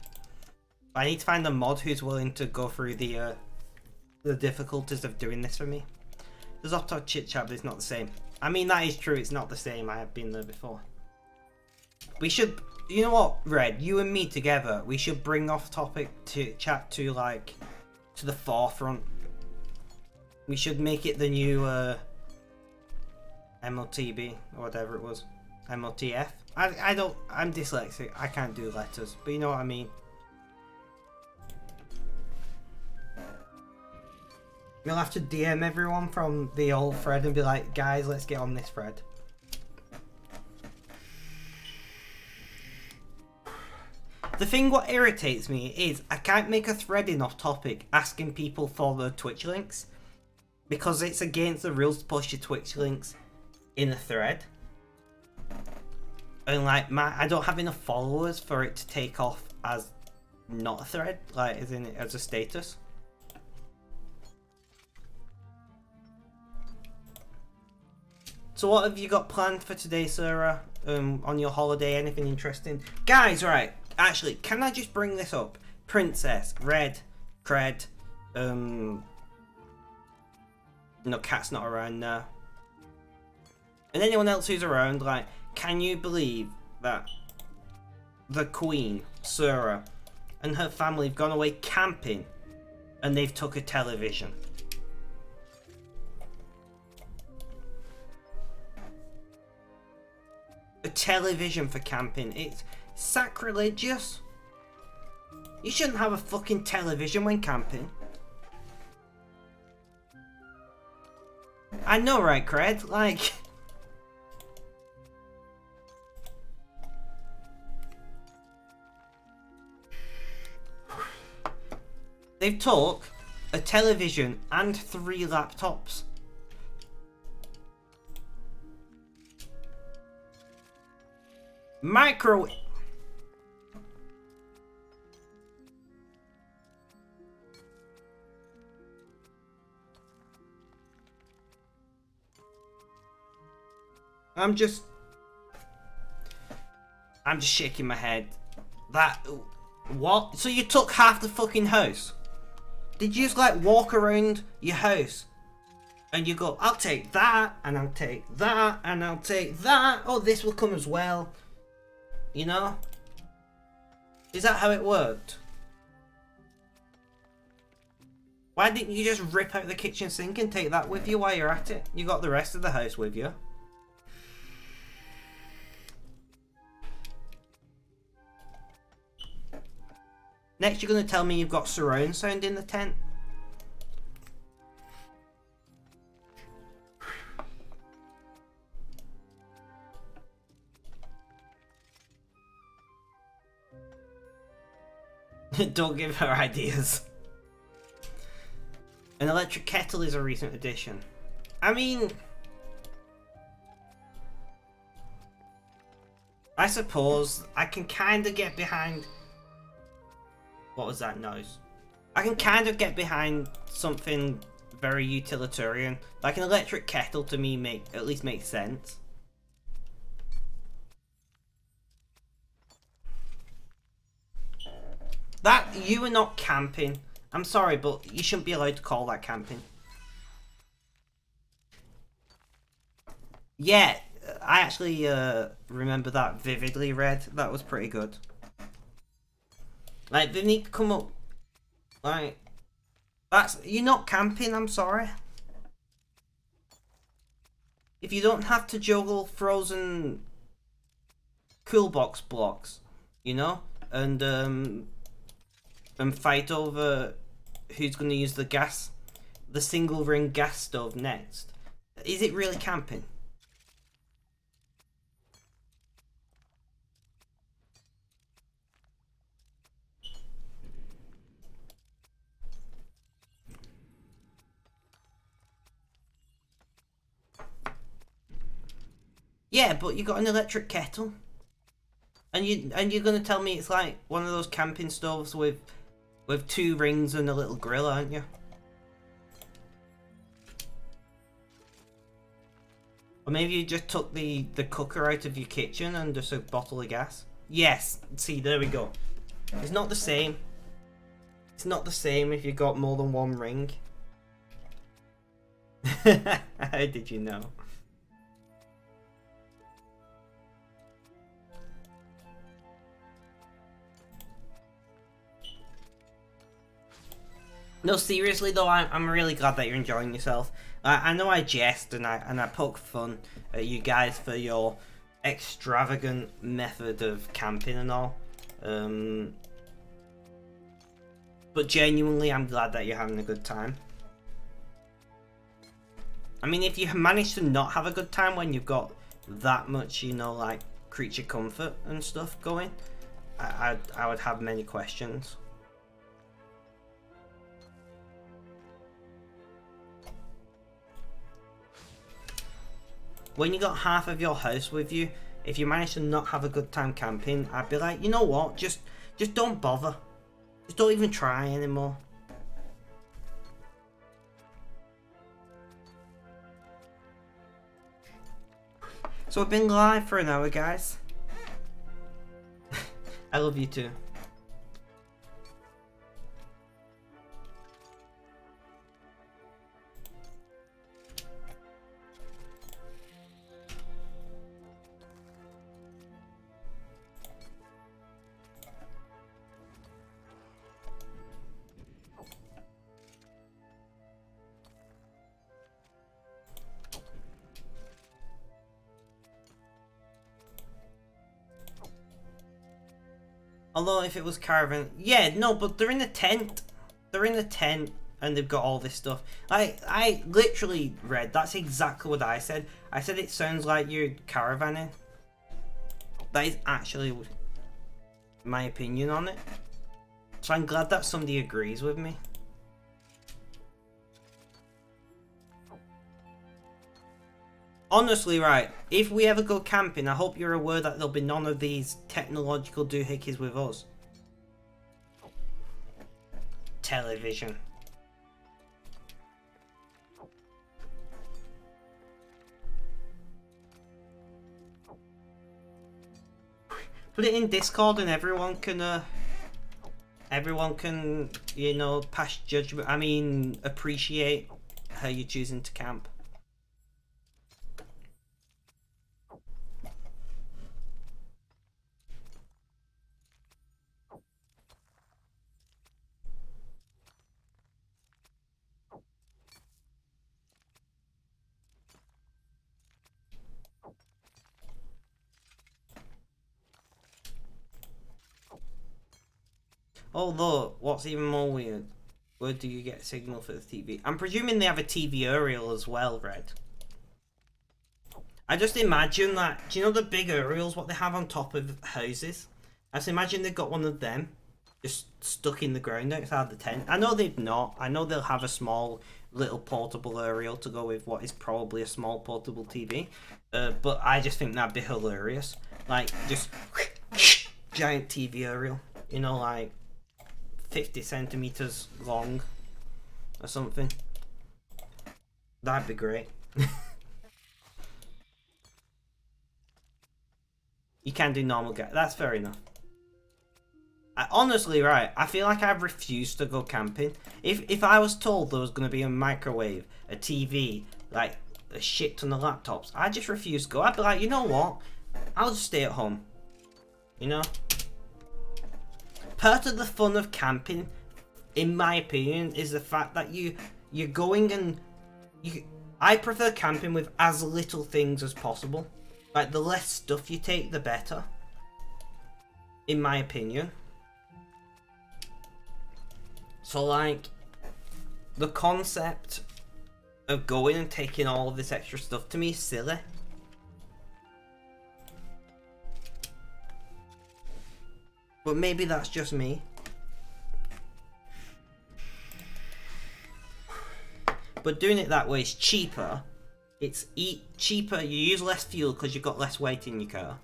I need to find a mod who's willing to go through the difficulties of doing this for me. There's Opto Chit Chat, but it's not the same. I mean, that is true, it's not the same. I have been there before. We should, you know what, Red, you and me together, we should bring off topic to chat to, like, to the forefront. We should make it the new MOTB or whatever it was. MOTF. I'm dyslexic, I can't do letters, but you know what I mean. You'll have to DM everyone from the old thread and be like, guys, let's get on this thread. The thing what irritates me is I can't make a thread in off topic asking people for their Twitch links, because it's against the rules to post your Twitch links in a thread. And like, I don't have enough followers for it to take off as not a thread, like as a status. So what have you got planned for today, Sarah? On your holiday, anything interesting? Guys, right, actually, can I just bring this up? Princess, Red, Cred, no, Cat's not around now. And anyone else who's around, like, can you believe that the Queen, Sarah, and her family have gone away camping and they've took a television? A television for camping. It's sacrilegious. You shouldn't have a fucking television when camping. I know, right, Cred? Like... They've took a television and 3 laptops. I'm just shaking my head. That... What? So you took half the fucking house? Did you just like walk around your house and you go, I'll take that, and I'll take that, and I'll take that. Oh, this will come as well. You know? Is that how it worked? Why didn't you just rip out the kitchen sink and take that with you while you're at it? You got the rest of the house with you. Next, you're going to tell me you've got surround sound in the tent? Don't give her ideas. An electric kettle is a recent addition. I mean... I suppose I can kind of get behind... What was that noise? I can kind of get behind something very utilitarian. Like an electric kettle to me at least makes sense. That, you are not camping. I'm sorry, but you shouldn't be allowed to call that camping. Yeah, I actually remember that vividly, Red. That was pretty good. Like, they need to come up... Like... That's... You're not camping, I'm sorry. If you don't have to juggle frozen... Cool box blocks, you know? And fight over who's going to use the single ring gas stove next. Is it really camping? Yeah, but you got an electric kettle. And you're going to tell me it's like one of those camping stoves with 2 rings and a little grill, aren't you? Or maybe you just took the cooker out of your kitchen and just a bottle of gas. Yes, see, there we go. It's not the same. It's not the same if you got more than 1 ring. How did you know? No, seriously though, I'm really glad that you're enjoying yourself. I know I jest and I poke fun at you guys for your extravagant method of camping and all. But genuinely, I'm glad that you're having a good time. I mean, if you manage to not have a good time when you've got that much, you know, like creature comfort and stuff going, I would have many questions. When you got half of your house with you, if you manage to not have a good time camping, I'd be like, you know what, just don't bother. Just don't even try anymore. So I've been live for an hour, guys. I love you too. Although if it was caravan, yeah, no, but they're in a tent. They're in a tent and they've got all this stuff. I literally read, that's exactly what I said. I said it sounds like you're caravanning. That is actually my opinion on it. So I'm glad that somebody agrees with me. Honestly, right, if we ever go camping, I hope you're aware that there'll be none of these technological doohickeys with us. Television. Put it in Discord and everyone can, you know, pass judgment. I mean, appreciate how you're choosing to camp. Although, what's even more weird, where do you get a signal for the TV? I'm presuming they have a TV aerial as well, Red. I just imagine that, do you know the big aerials, what they have on top of houses? I just imagine they've got one of them just stuck in the ground outside the tent. I know they've not. I know they'll have a small little portable aerial to go with what is probably a small portable TV. But I just think that'd be hilarious. Like, just giant TV aerial. You know, like 50 centimeters long or something. That'd be great. You can do normal gas. That's fair enough. Honestly, right, I feel like I've refused to go camping. If I was told there was going to be a microwave, a TV, like a shit ton of laptops, I just refuse to go. I'd be like, you know what? I'll just stay at home. You know? Part of the fun of camping, in my opinion, is the fact that you're going and I prefer camping with as little things as possible. Like, the less stuff you take, the better. In my opinion. So, like, the concept of going and taking all of this extra stuff to me is silly. But maybe that's just me. But doing it that way is cheaper. It's cheaper, you use less fuel because you've got less weight in your car.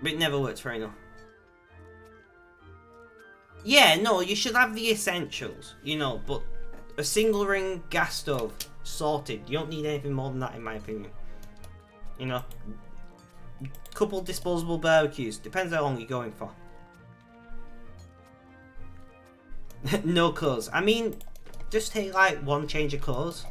But it never works very enough. Yeah, no, you should have the essentials, you know, but a single ring gas stove, sorted. You don't need anything more than that, in my opinion. You know, couple disposable barbecues, depends how long you're going for. No clothes. I mean, just take like one change of clothes.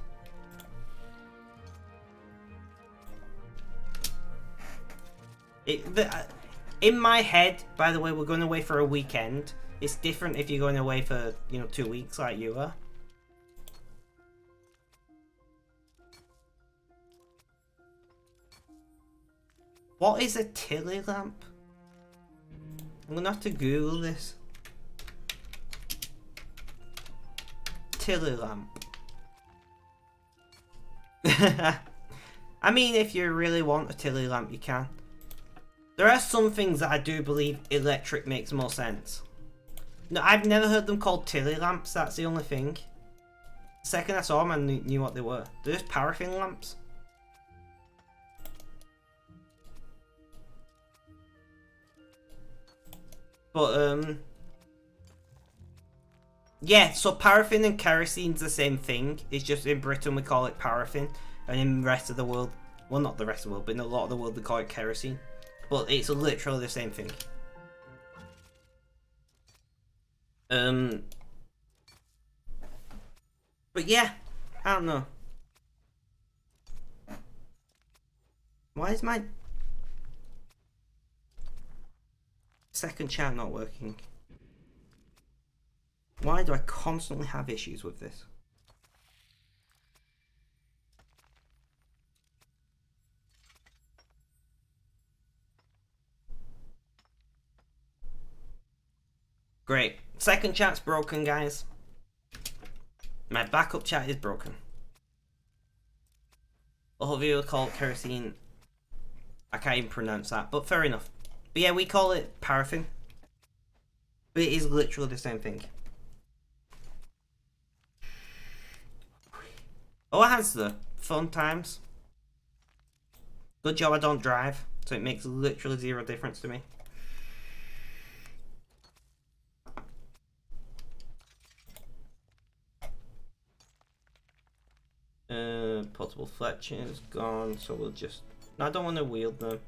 In my head, by the way, we're going away for a weekend. It's different if you're going away for, you know, 2 weeks like you are. What is a Tilly lamp? I'm going to have to Google this. Tilly lamp. I mean, if you really want a Tilly lamp, you can. There are some things that I do believe electric makes more sense. No, I've never heard them called Tilly lamps, that's the only thing. The second I saw them, I knew what they were. They're just paraffin lamps. But, yeah, so paraffin and kerosene's the same thing. It's just in Britain we call it paraffin. And in the rest of the world, well, not the rest of the world, but in a lot of the world they call it kerosene. But it's literally the same thing. But yeah, I don't know. Why is my second chat not working? Why do I constantly have issues with this? Great. Second chat's broken, guys. My backup chat is broken. A whole video called kerosene. I can't even pronounce that, but fair enough. But yeah, we call it paraffin. But it is literally the same thing. Oh, it has the fun times. Good job I don't drive, so it makes literally zero difference to me. Portable fletchers gone, so we'll just... No, I don't want to wield them.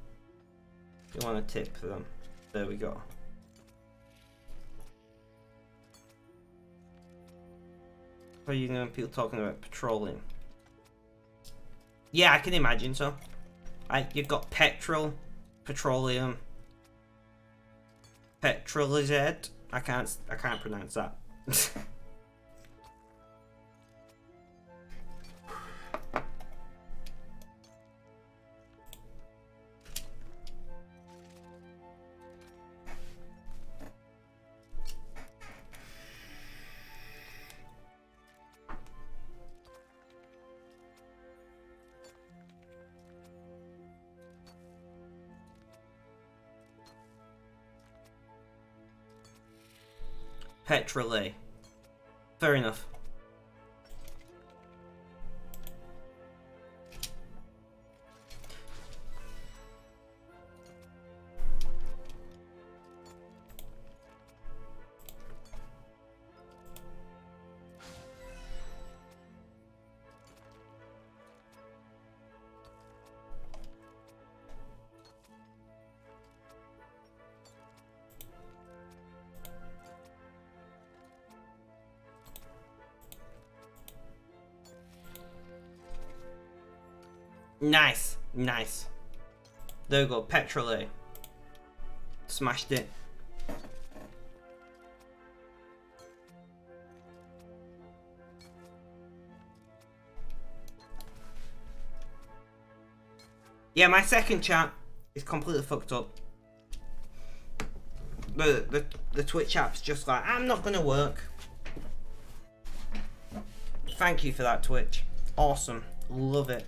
You want to tip them. There we go. Are you know people talking about petroleum? Yeah, I can imagine so. You've got petrol, petroleum, petrolized. I can't pronounce that. Petrolay. Fair enough. Nice, nice. There we go, petrolay. Smashed it. Yeah, my second chat is completely fucked up. The Twitch app's just like, I'm not gonna work. Thank you for that, Twitch. Awesome. Love it.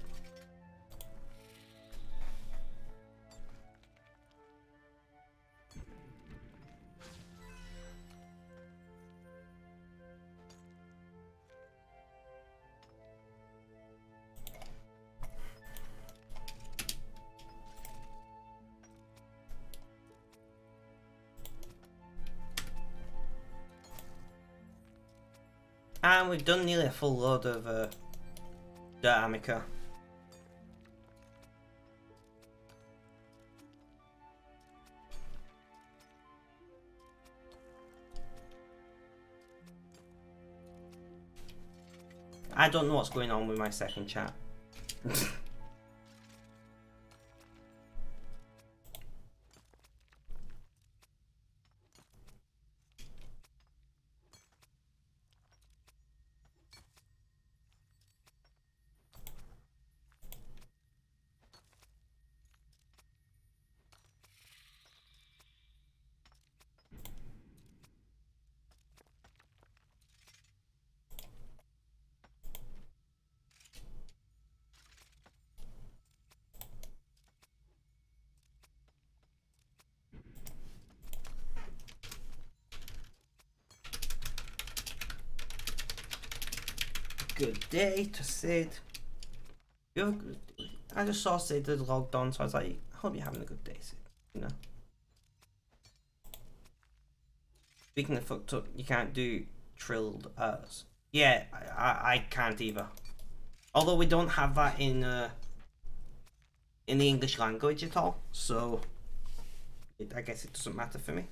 And we've done nearly a full load of dirt amica. I don't know what's going on with my second chat. Good day to Sid. I just saw Sid had logged on, so I was like, I hope you're having a good day, Sid. You know. Speaking of fucked up, you can't do trilled as. Yeah, I can't either. Although we don't have that in the English language at all, so I guess it doesn't matter for me.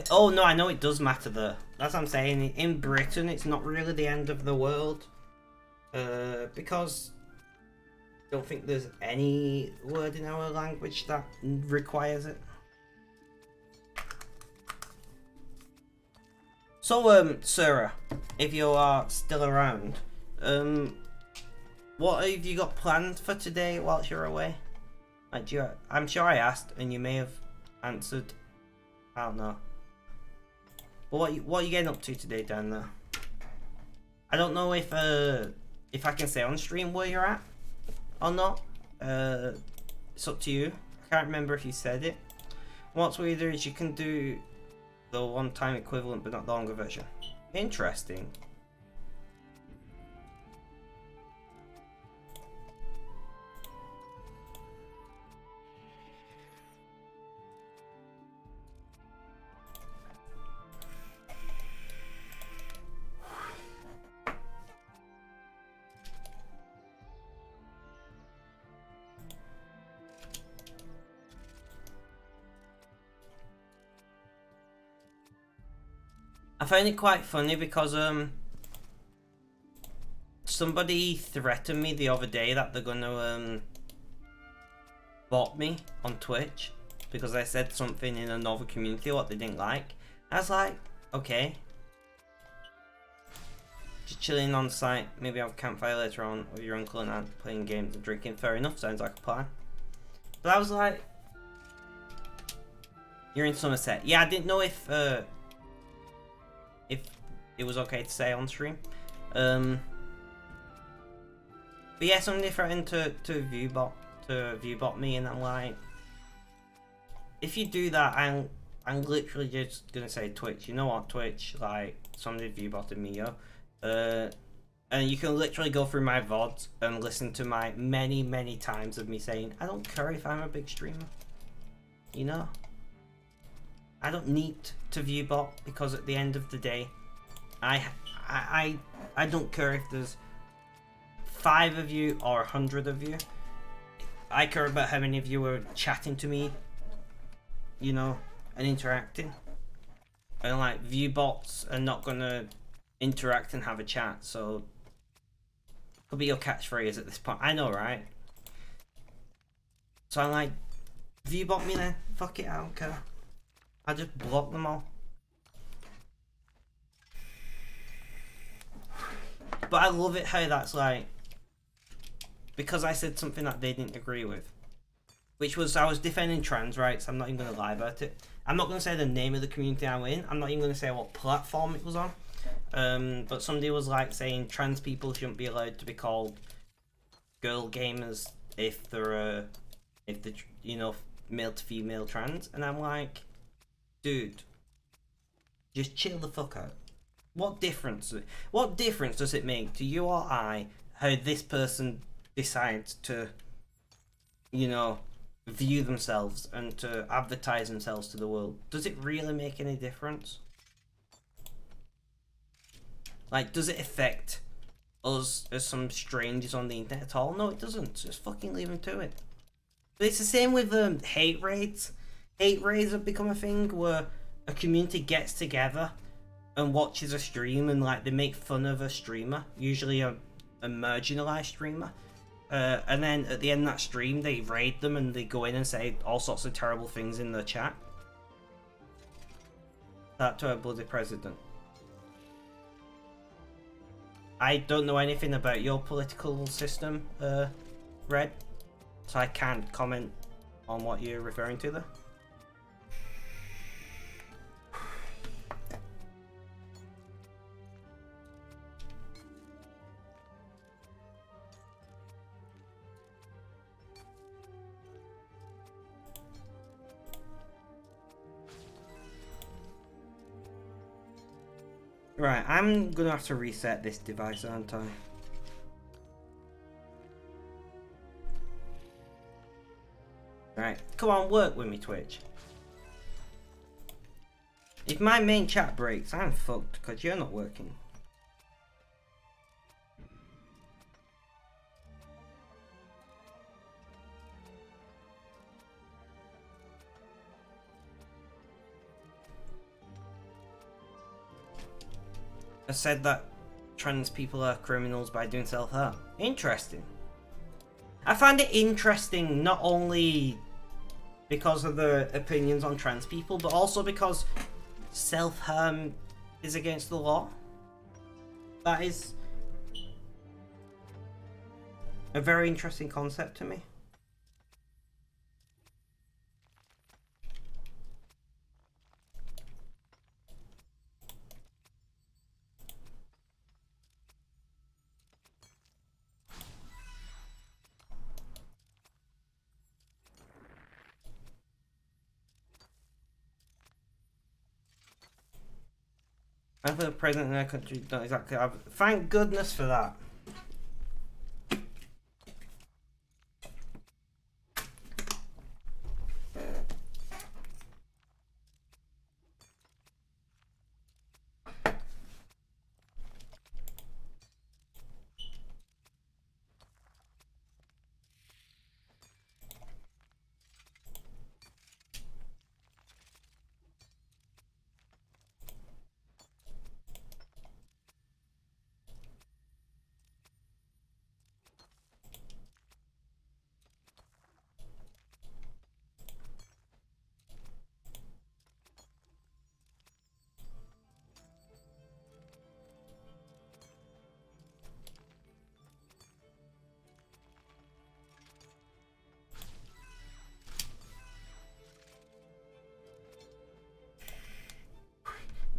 Oh no, I know it does matter though. That's what I'm saying. In Britain, it's not really the end of the world. Because I don't think there's any word in our language that requires it. So, Sarah, if you are still around, what have you got planned for today whilst you're away? Like, I'm sure I asked and you may have answered. I don't know. But what are you getting up to today down there? I don't know if I can say on stream where you're at or not. It's up to you. I can't remember if you said it. What's weirder is you can do the one-time equivalent but not the longer version. Interesting. I find it quite funny because somebody threatened me the other day that they're gonna bot me on Twitch because I said something in another community what they didn't like. I was like, okay. Just chilling on site, maybe have a campfire later on with your uncle and aunt playing games and drinking. Fair enough, sounds like a plan. But I was like, you're in Somerset. Yeah, I didn't know if it was okay to say on stream. But yeah, somebody threatened to viewbot me, and I'm like, if you do that, I'm literally just gonna say Twitch. You know what, Twitch? Like, somebody viewbotted me, yo. And you can literally go through my VODs and listen to my many times of me saying, I don't care if I'm a big streamer. You know? I don't need to viewbot because at the end of the day, I don't care if there's 5 of you or 100 of you. I care about how many of you are chatting to me, you know, and interacting. And like, view bots are not gonna interact and have a chat, so could be your catchphrase at this point. I know, right? So I'm like, view bot me then. Fuck it, I don't care. I just block them all. But I love it how that's like, because I said something that they didn't agree with, which was, I was defending trans rights. I'm not even going to lie about it. I'm not going to say the name of the community I'm in. I'm not even going to say what platform it was on. But somebody was like saying trans people shouldn't be allowed to be called girl gamers if they're you know, male to female trans, and I'm like, dude, just chill the fuck out. What difference does it make to you or I how this person decides to, you know, view themselves and to advertise themselves to the world? Does it really make any difference? Like, does it affect us as some strangers on the internet at all? No, it doesn't. Just fucking leave them to it. But it's the same with hate raids. Hate raids have become a thing where a community gets together and watches a stream and like they make fun of a streamer, usually a marginalized streamer. And then at the end of that stream, they raid them and they go in and say all sorts of terrible things in the chat. That to our bloody president. I don't know anything about your political system, Red, so I can't comment on what you're referring to there. Right, I'm gonna have to reset this device, aren't I? Right, come on, work with me, Twitch. If my main chat breaks, I'm fucked because you're not working. I said that trans people are criminals by doing self-harm. Interesting. I find it interesting not only because of the opinions on trans people, but also because self-harm is against the law. That is a very interesting concept to me. And for the president in our country don't exactly have. Thank goodness for that.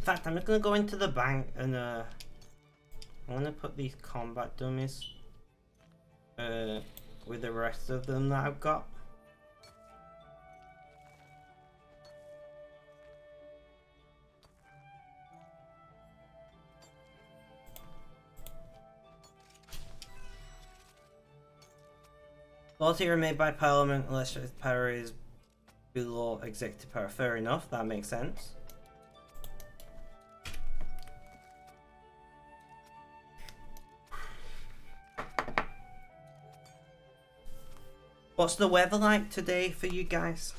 In fact, I'm just gonna go into the bank and I'm gonna put these combat dummies with the rest of them that I've got. Laws here are made by Parliament unless its power is below executive power. Fair enough, that makes sense. What's the weather like today for you guys?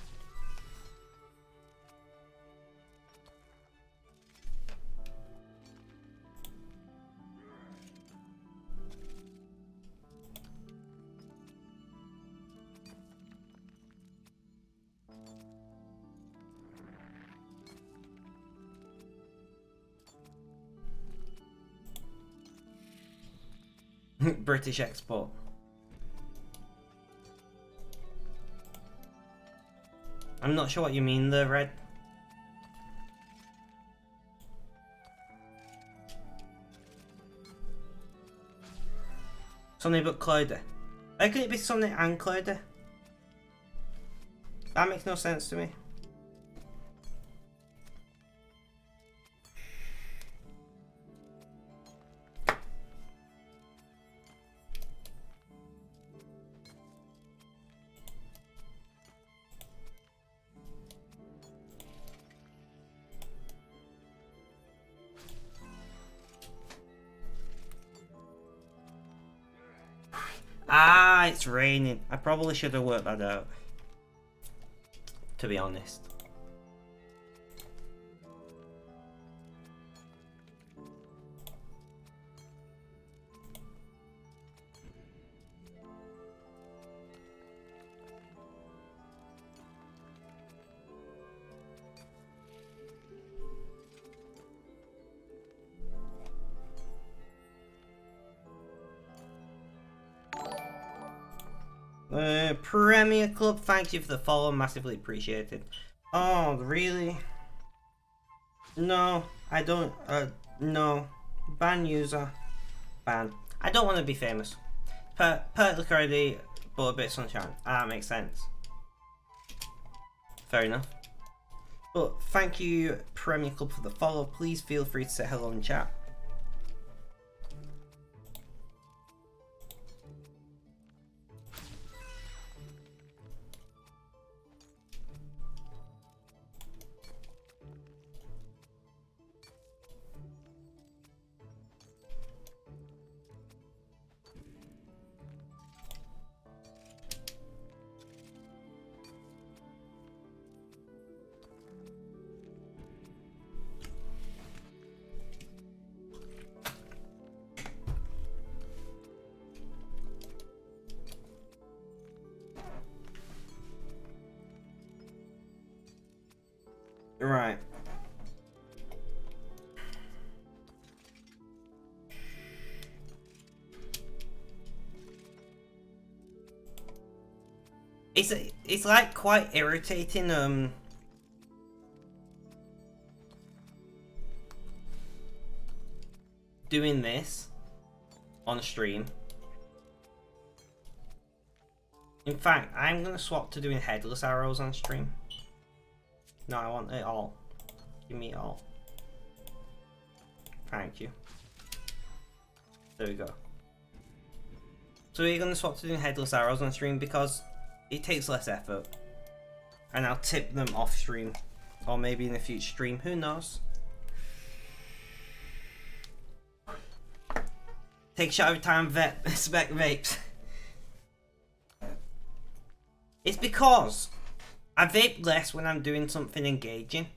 British export. I'm not sure what you mean there, Red. Sunny but cloudy. How can it be sunny and cloudy? That makes no sense to me. Ah, it's raining. I probably should have worked that out, to be honest. Premier Club, thank you for the follow, massively appreciated. Oh, really? No, I don't, no. Ban user. Ban. I don't want to be famous. Look already, but a bit of sunshine. Ah, makes sense. Fair enough. But thank you, Premier Club, for the follow. Please feel free to say hello in chat. Right. It's like quite irritating doing this on stream. In fact, I'm gonna swap to doing headless arrows on stream. No, I want it all. Give me it all. Thank you. There we go. So we're going to swap to doing headless arrows on stream because it takes less effort. And I'll tip them off stream. Or maybe in a future stream, who knows? Take a shot every time spec vapes. It's because I vape less when I'm doing something engaging.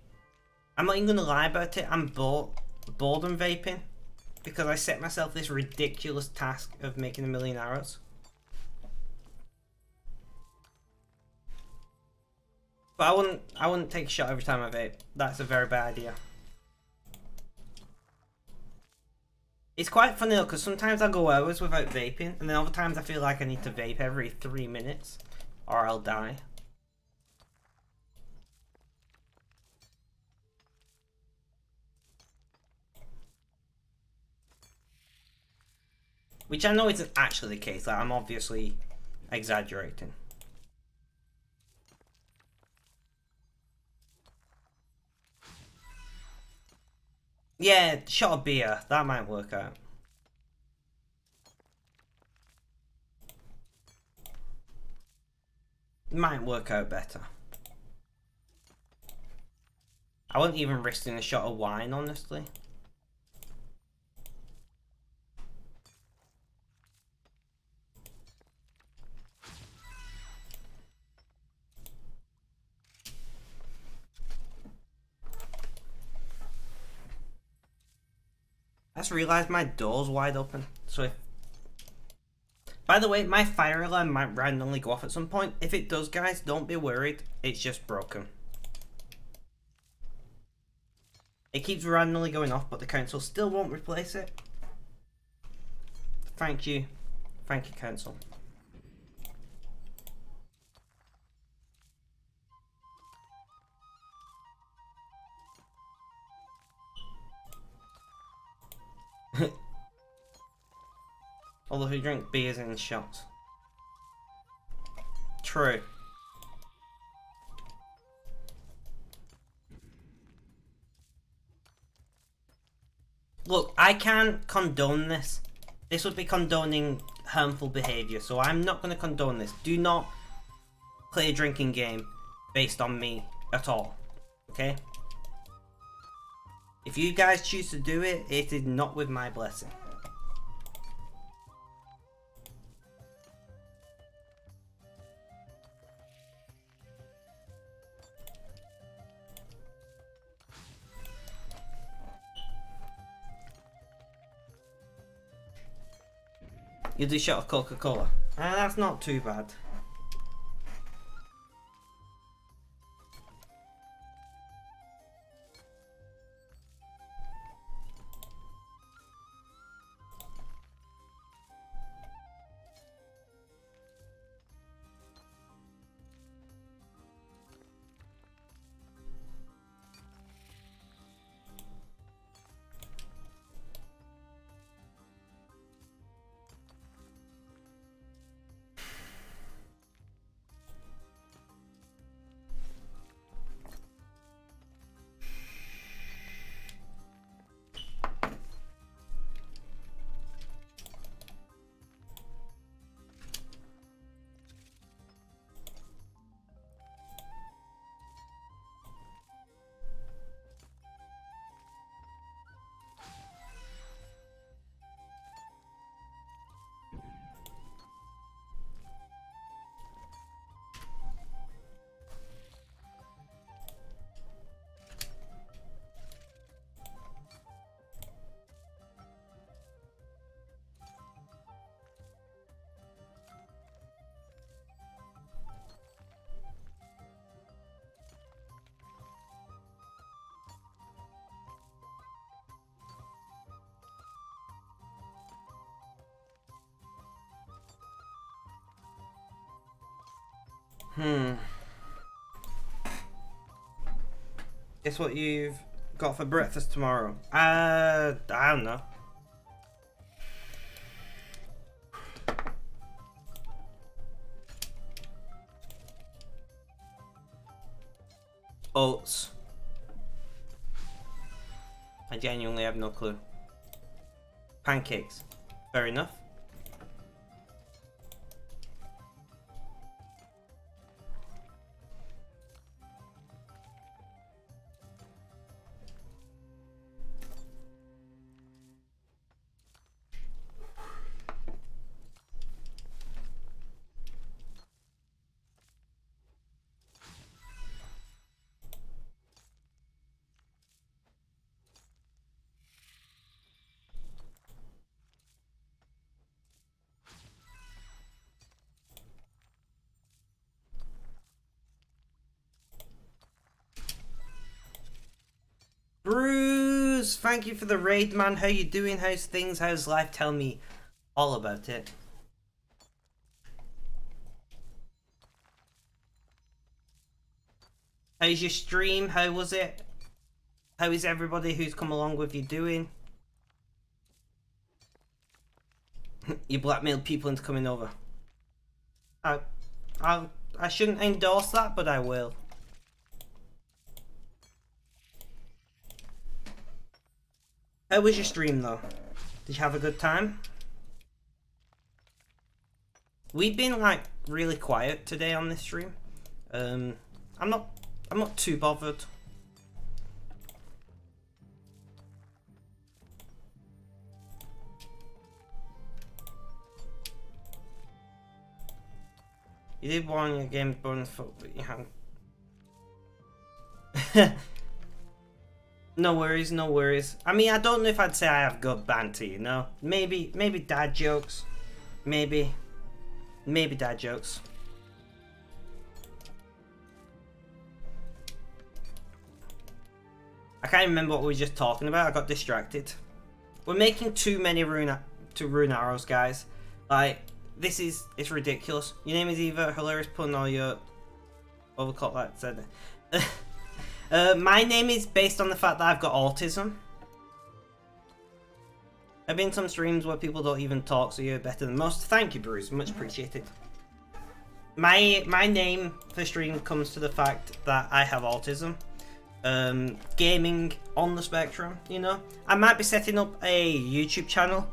I'm not even going to lie about it, I'm bored of vaping. Because I set myself this ridiculous task of making 1,000,000 arrows. But I wouldn't take a shot every time I vape. That's a very bad idea. It's quite funny though, because sometimes I'll go hours without vaping, and then other times I feel like I need to vape every 3 minutes, or I'll die. Which I know isn't actually the case, like I'm obviously exaggerating. Yeah, shot of beer, that might work out. Might work out better. I wouldn't even risk doing a shot of wine, honestly. I just realised my door's wide open, so if... By the way, my fire alarm might randomly go off at some point. If it does, guys, don't be worried. It's just broken. It keeps randomly going off, but the council still won't replace it. Thank you. Thank you, council. Although who drink beers in shots? True. Look, I can't condone this. This would be condoning harmful behaviour, so I'm not going to condone this. Do not play a drinking game based on me at all. Okay? If you guys choose to do it, it is not with my blessing. You do a shot of Coca-Cola. That's not too bad. Guess what you've got for breakfast tomorrow? I don't know. Oats. I genuinely have no clue. Pancakes. Fair enough. Bruce, thank you for the raid, man. How you doing? How's things? How's life? Tell me all about it. How's your stream? How was it? How is everybody who's come along with you doing? You blackmailed people into coming over. I shouldn't endorse that, but I will. How was your stream though? Did you have a good time? We've been like really quiet today on this stream. I'm not too bothered. You did warn your game bonus foot, but you haven't. No worries, no worries. I mean, I don't know if I'd say I have good banter, you know? Maybe dad jokes. Maybe dad jokes. I can't remember what we were just talking about. I got distracted. We're making too many rune arrows, guys. Like, it's ridiculous. Your name is either Hilarious Pun or you're overclocked, like I said. My name is based on the fact that I've got autism. I've been in some streams where people don't even talk, so you're better than most. Thank you, Bruce. Much appreciated. My name for stream comes to the fact that I have autism. Gaming on the spectrum, you know. I might be setting up a YouTube channel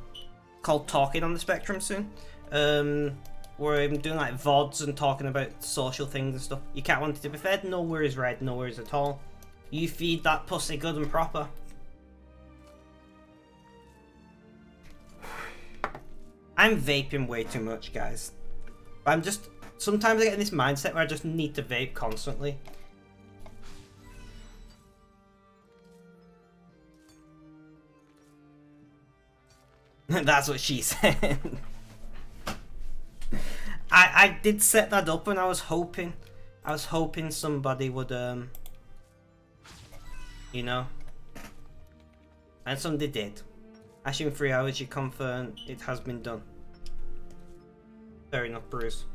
called Talking on the Spectrum soon. Where I'm doing like VODs and talking about social things and stuff. Your cat wanted to be fed? No worries, Red. No worries at all. You feed that pussy good and proper. I'm vaping way too much, guys. Sometimes I get in this mindset where I just need to vape constantly. That's what she said. I did set that up and I was hoping somebody would you know, and somebody did. Actually, in 3 hours you confirm it has been done. Fair enough, Bruce.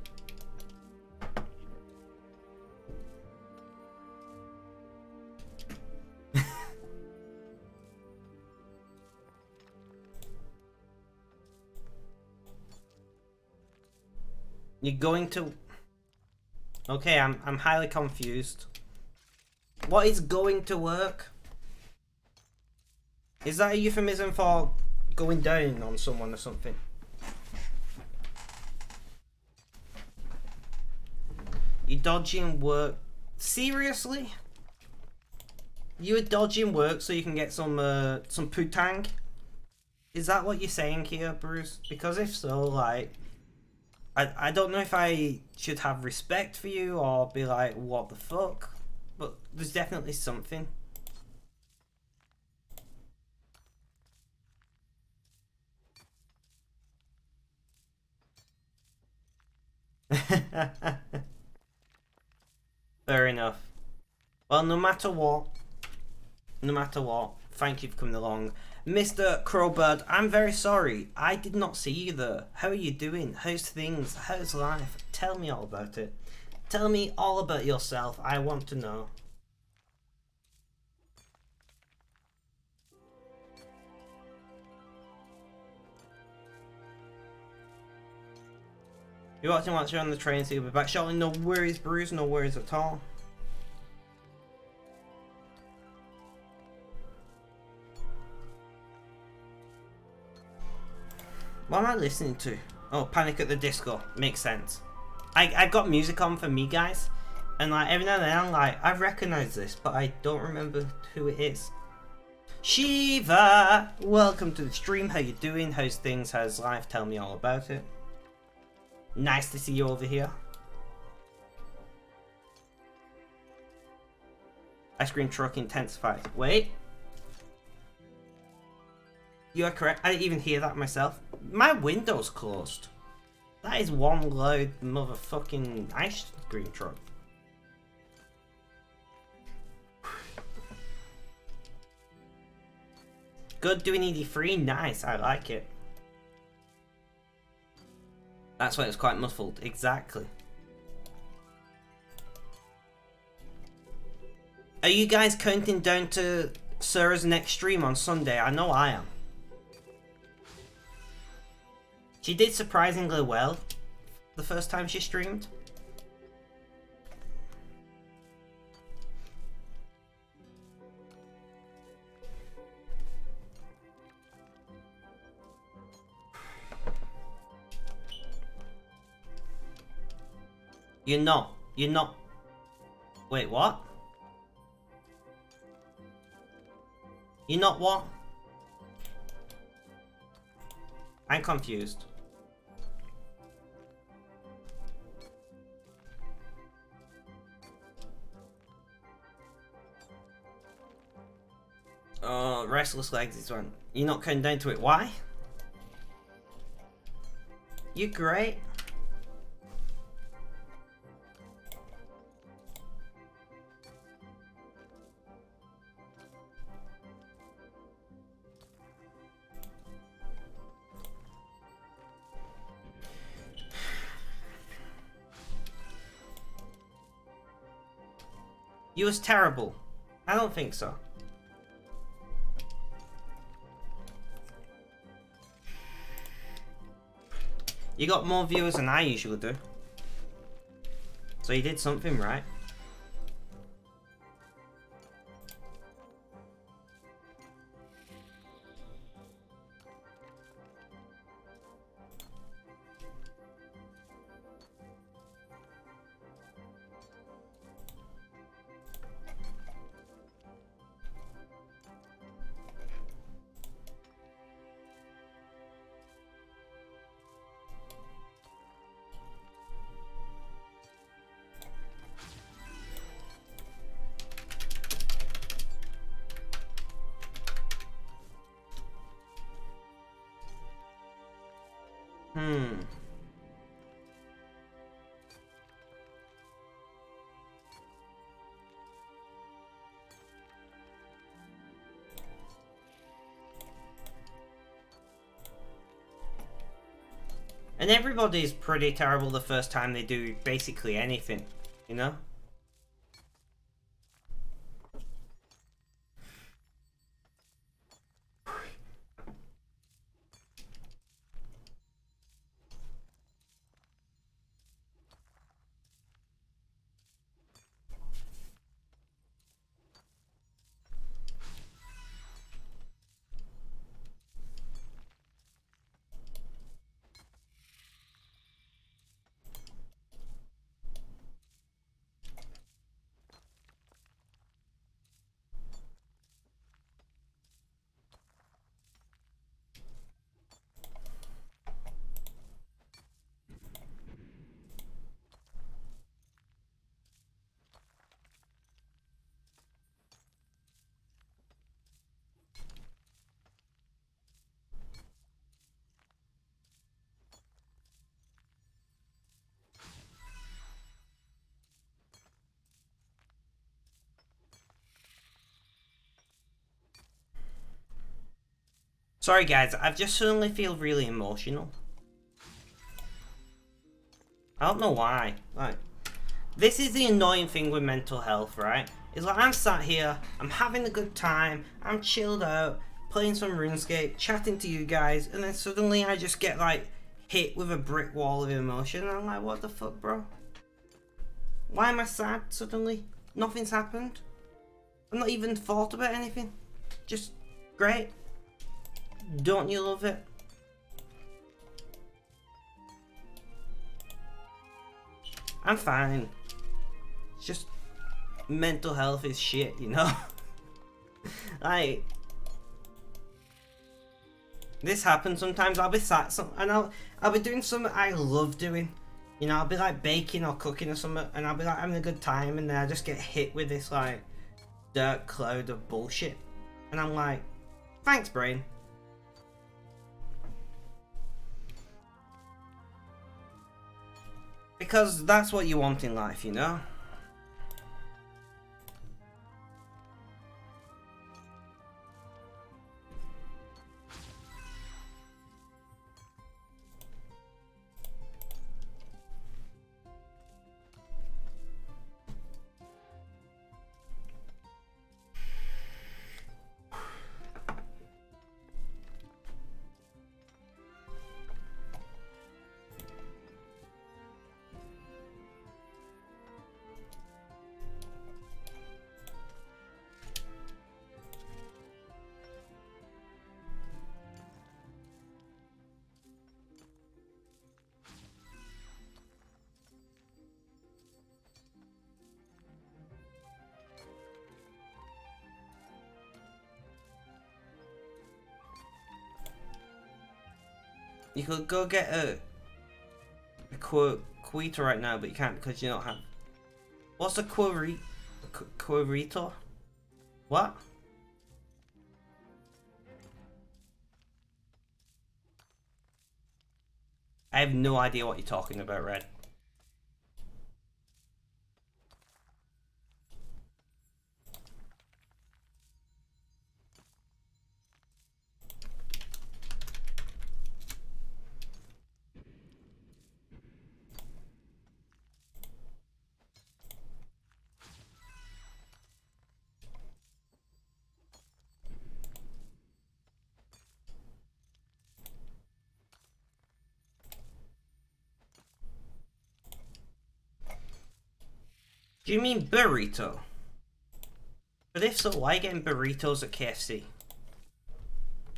You're going to... Okay, I'm highly confused. What is going to work? Is that a euphemism for going down on someone or something? You dodging work? Seriously? You were dodging work so you can get some putang? Is that what you're saying here, Bruce? Because if so, like... I don't know if I should have respect for you or be like, what the fuck? But there's definitely something. Fair enough. Well, no matter what, thank you for coming along. Mr. Crowbird, I'm very sorry. I did not see you there. How are you doing? How's things? How's life? Tell me all about it. Tell me all about yourself. I want to know. You're watching once you're on the train, so you'll be back shortly. No worries, Bruce. No worries at all. What am I listening to? Oh, Panic at the Disco. Makes sense. I've got music on for me, guys. And like every now and then I'm like, I recognize this, but I don't remember who it is. Shiva! Welcome to the stream. How you doing? How's things? How's life? Tell me all about it. Nice to see you over here. Ice cream truck intensified. Wait. You are correct. I didn't even hear that myself. My window's closed. That is one loud motherfucking ice cream truck. Good, doing ED3. Nice, I like it. That's why it's quite muffled. Exactly. Are you guys counting down to Sarah's next stream on Sunday? I know I am. She did surprisingly well the first time she streamed. You're not. Wait, what? You're not what? I'm confused. Oh, restless legs is one. You're not coming down to it. Why? You're great. You was terrible. I don't think so. You got more viewers than I usually do. So you did something right. And everybody's pretty terrible the first time they do basically anything, you know? Sorry guys, I've just suddenly feel really emotional. I don't know why. Like, this is the annoying thing with mental health, right? It's like I'm sat here, I'm having a good time, I'm chilled out, playing some RuneScape, chatting to you guys, and then suddenly I just get like hit with a brick wall of emotion, and I'm like, what the fuck, bro? Why am I sad suddenly? Nothing's happened. I've not even thought about anything. Just great. Don't you love it? I'm fine. It's just mental health is shit, you know? Like, this happens sometimes. I'll be sat and I'll be doing something I love doing. You know, I'll be like baking or cooking or something, and I'll be like having a good time, and then I just get hit with this like dark cloud of bullshit. And I'm like, thanks, brain. Because that's what you want in life, you know? You could go get a Quita right now, but you can't because you don't have. What's a Quirito? What? I have no idea what you're talking about, Red. Do you mean burrito? But if so, why are you getting burritos at KFC?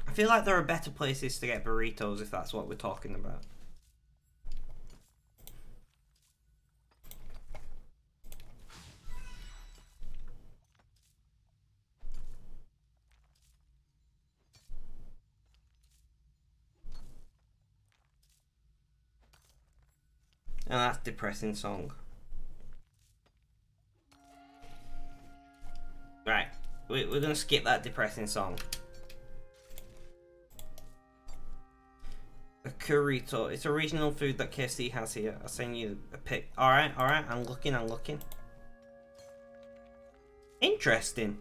I feel like there are better places to get burritos if that's what we're talking about. And that's a depressing song. Right, we're gonna skip that depressing song. A Currito. It's a regional food that KFC has here. I'll send you a pic. Alright, I'm looking. Interesting.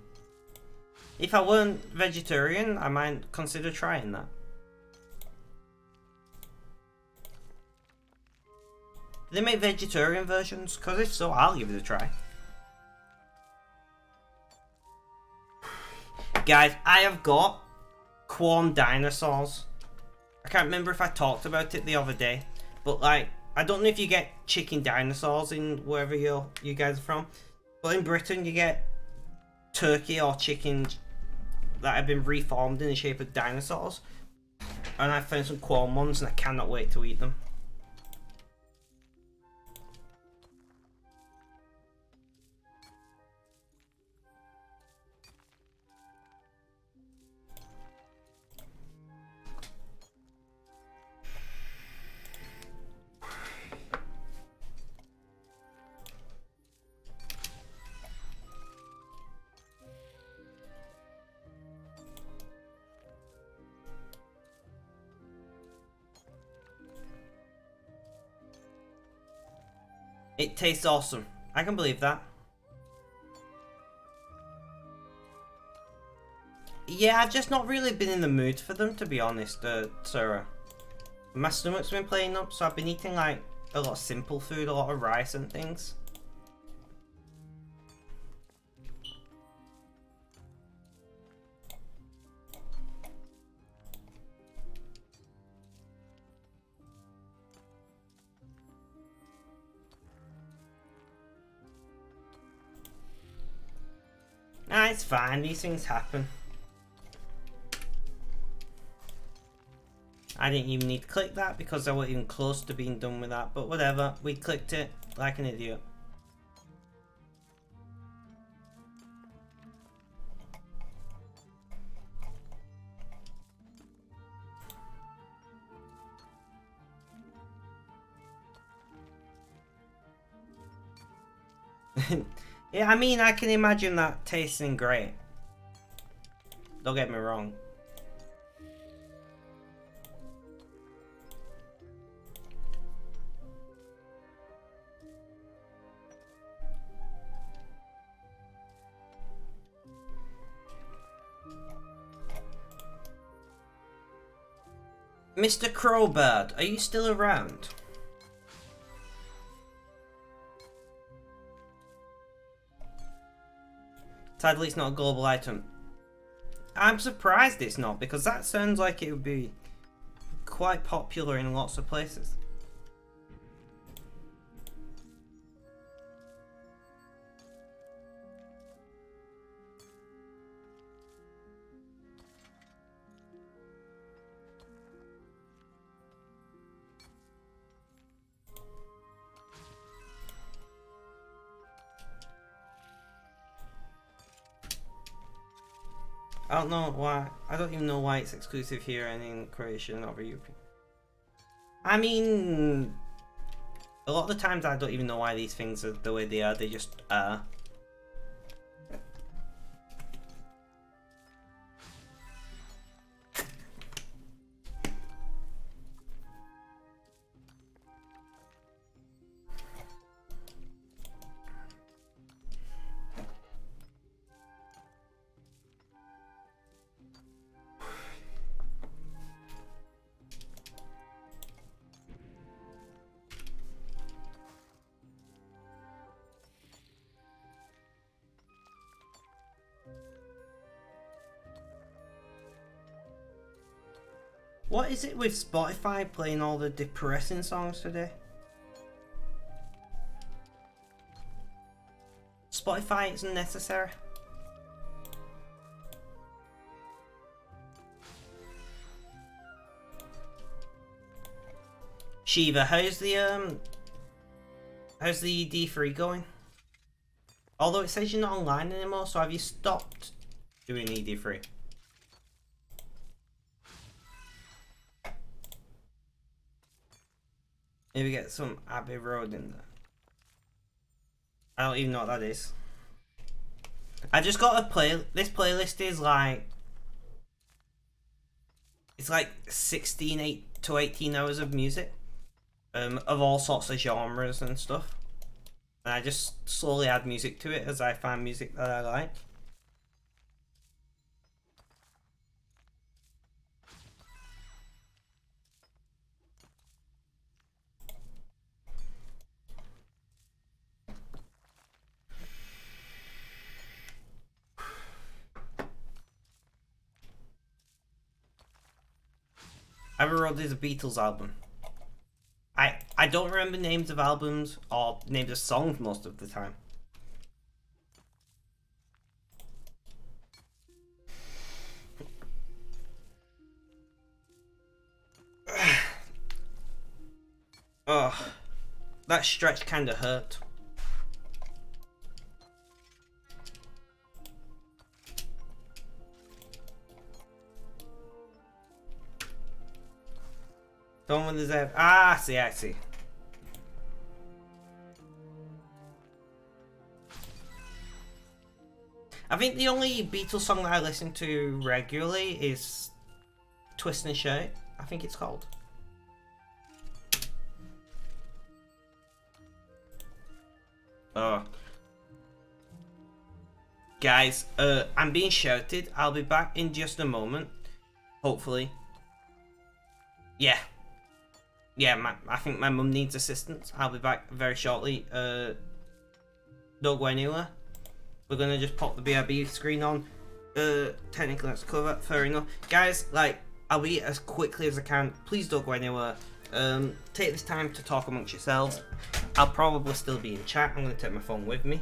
If I weren't vegetarian, I might consider trying that. Do they make vegetarian versions? Because if so, I'll give it a try. Guys, I have got corn dinosaurs. I can't remember if I talked about it the other day, but like, I don't know if you get chicken dinosaurs in wherever you guys are from, but in Britain you get turkey or chickens that have been reformed in the shape of dinosaurs, and I found some corn ones and I cannot wait to eat them. It tastes awesome. I can believe that. Yeah, I've just not really been in the mood for them, to be honest, Sarah. My stomach's been playing up, so I've been eating like a lot of simple food, a lot of rice and things. Nah, it's fine. These things happen. I didn't even need to click that because I wasn't even close to being done with that, but whatever. We clicked it. like an idiot. Yeah, I mean, I can imagine that tasting great. Don't get me wrong. Mr. Crowbird, are you still around? Sadly, it's not a global item. I'm surprised it's not, because that sounds like it would be quite popular in lots of places. I don't know why. I don't even know why it's exclusive here and in Croatia and over Europe. I mean, a lot of the times I don't even know why these things are the way they are. They just are. What is it with Spotify playing all the depressing songs today? Spotify isn't necessary. Shiva, how's the D3 going? Although it says you're not online anymore, so have you stopped doing ED3? Maybe get some Abbey Road in there. I don't even know what that is. I just got a this playlist is like, it's like 16 to 18 hours of music, of all sorts of genres and stuff. And I just slowly add music to it as I find music that I like. Abbey Road is a Beatles album. I don't remember names of albums or names of songs most of the time. Oh, that stretch kind of hurt. The one with the Z. Ah, I see. I think the only Beatles song that I listen to regularly is Twist and Shout, I think it's called. Oh. Guys, I'm being shouted. I'll be back in just a moment. Hopefully. Yeah. Yeah, I think my mum needs assistance. I'll be back very shortly. Don't go anywhere. We're gonna just pop the BRB screen on. Technically that's cover, fair enough. Guys, like, I'll be as quickly as I can. Please don't go anywhere. Take this time to talk amongst yourselves. I'll probably still be in chat. I'm gonna take my phone with me.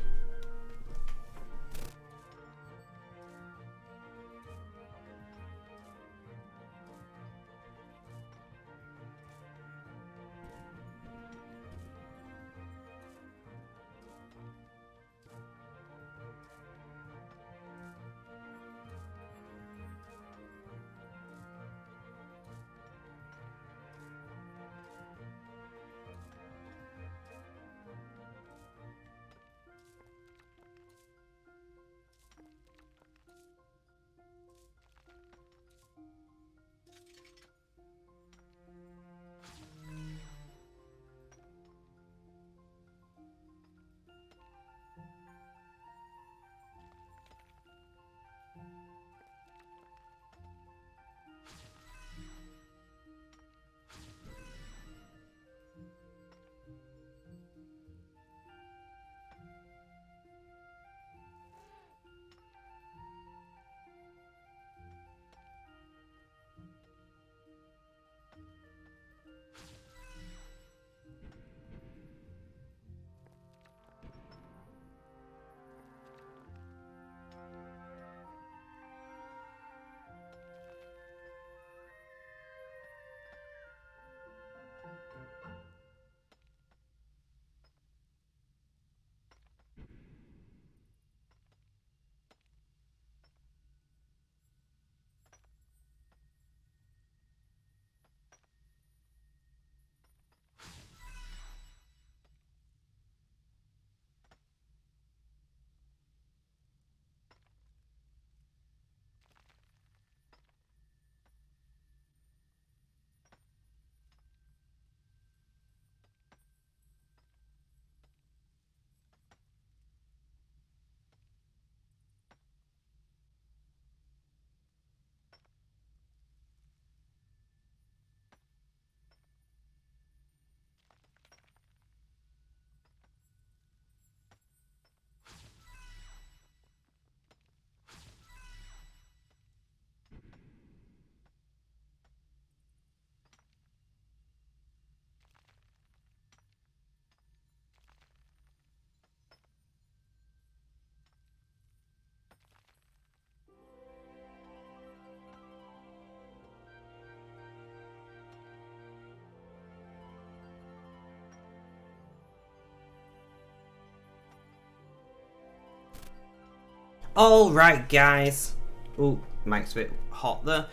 Alright guys. Ooh, mic's a bit hot there.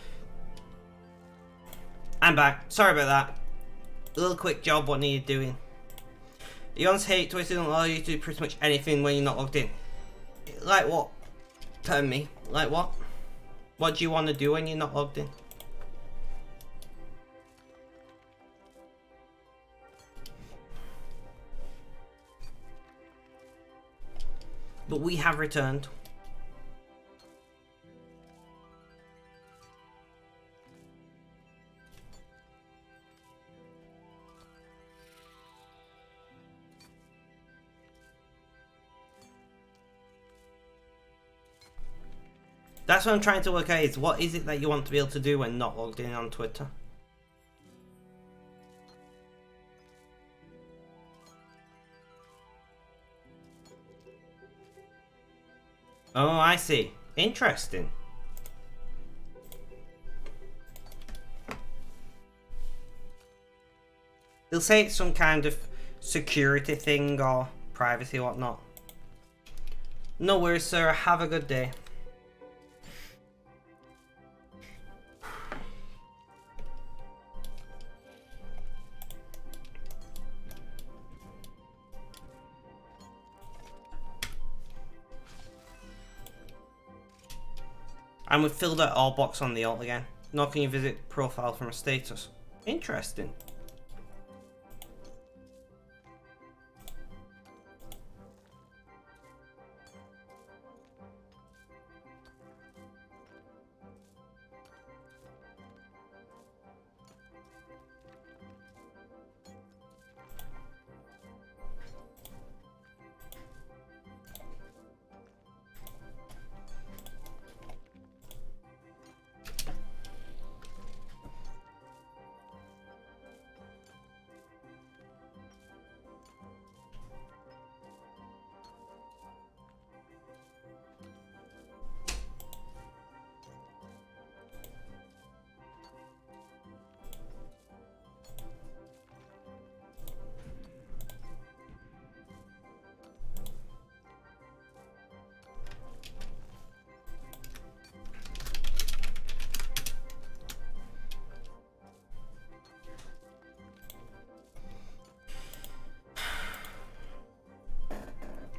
I'm back. Sorry about that. A little quick job what needed doing. Eon's hate Twitter doesn't allow you to do pretty much anything when you're not logged in. Like what? Tell me. Like what? What do you want to do when you're not logged in? But we have returned. That's what I'm trying to work out, is what is it that you want to be able to do when not logged in on Twitter? Oh, I see. Interesting. They'll say it's some kind of security thing or privacy or whatnot. No worries, sir. Have a good day. And we've filled out all box on the alt again. Nor can you visit profile from a status. Interesting.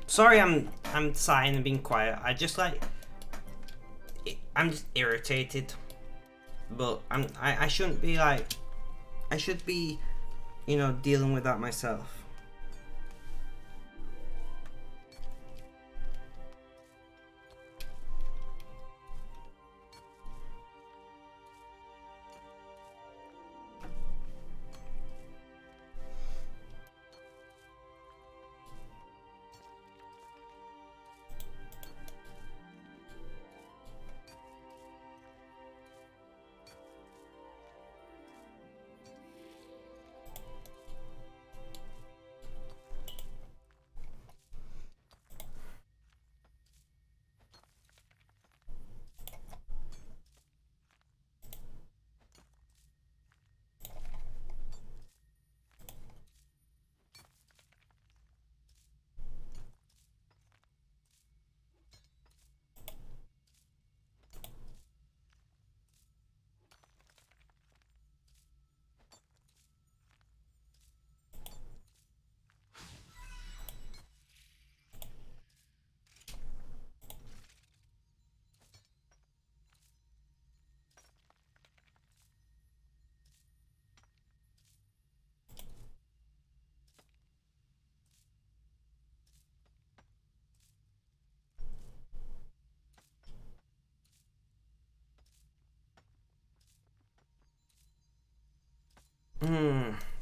Sorry, I'm sighing and being quiet. I just like I'm just irritated, but I shouldn't be like, I should be, you know, dealing with that myself.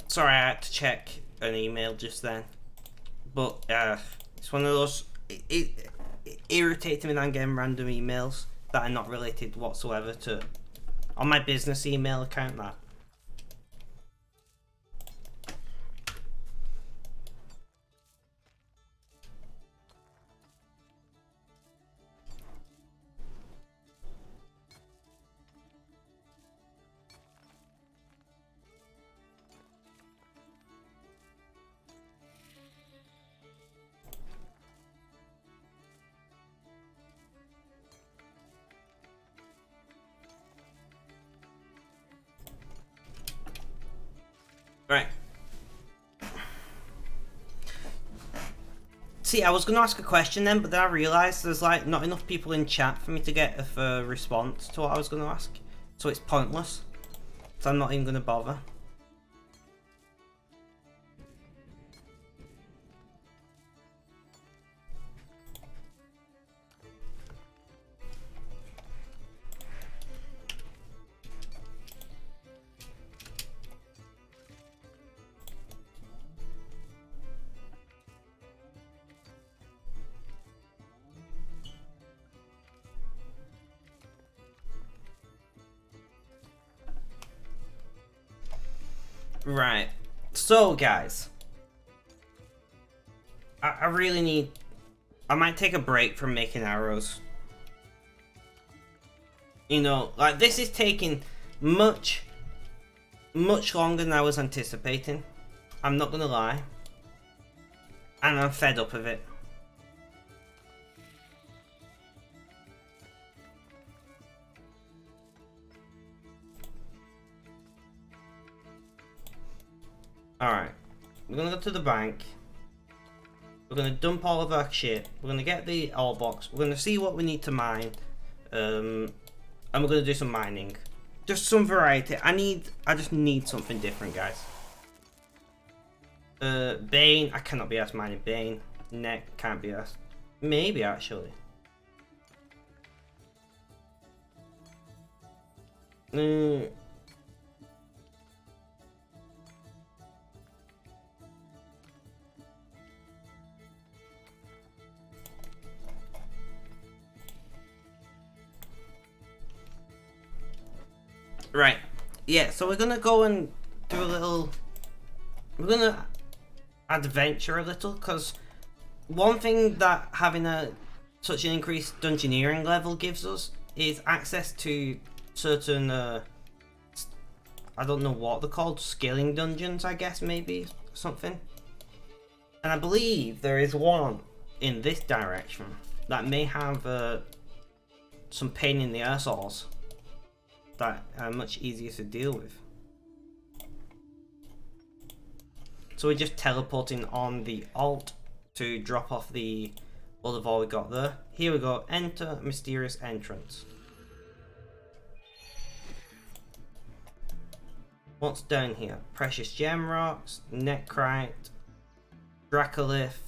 Sorry, I had to check an email just then. But it's one of those. It irritates me that I'm getting random emails that are not related whatsoever to on my business email account. That. See, I was going to ask a question then, but then I realised there's like not enough people in chat for me to get a response to what I was going to ask. So it's pointless. So I'm not even going to bother. Right, so guys, I really need, I might take a break from making arrows. You know, like this is taking much longer than I was anticipating. I'm not gonna lie. And I'm fed up of it. Alright, we're gonna go to the bank. We're gonna dump all of our shit. We're gonna get the ore box. We're gonna see what we need to mine. And we're gonna do some mining. Just some variety. I just need something different, guys. Bane, I cannot be asked mining Bane. Neck, can't be asked. Maybe, actually. Right, yeah, so we're gonna go and do a little, we're gonna adventure a little, because one thing that having such an increased dungeoneering level gives us is access to certain, I don't know what they're called, scaling dungeons, I guess, maybe, something. And I believe there is one in this direction that may have some pain in the arseholes that are much easier to deal with. So we're just teleporting on the alt to drop off the all of all we got there. Here we go, enter mysterious entrance. What's down here? Precious gem rocks, necrite, dracolith.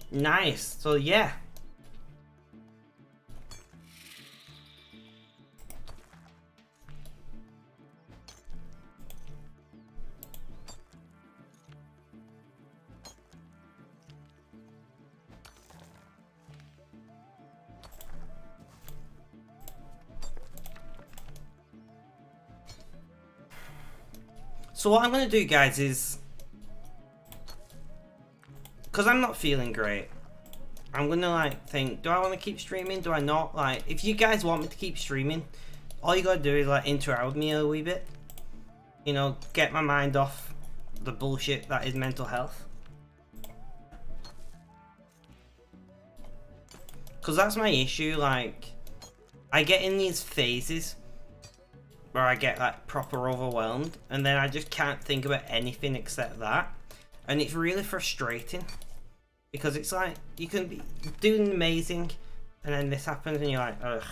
Nice, so yeah. So what I'm going to do, guys, is, because I'm not feeling great, I'm going to like think, do I want to keep streaming? Do I not? Like, if you guys want me to keep streaming, all you got to do is like interact with me a wee bit. You know, get my mind off the bullshit that is mental health. Because that's my issue, like, I get in these phases where I get like proper overwhelmed, and then I just can't think about anything except that, and it's really frustrating because it's like you can be doing amazing and then this happens and you're like, ugh.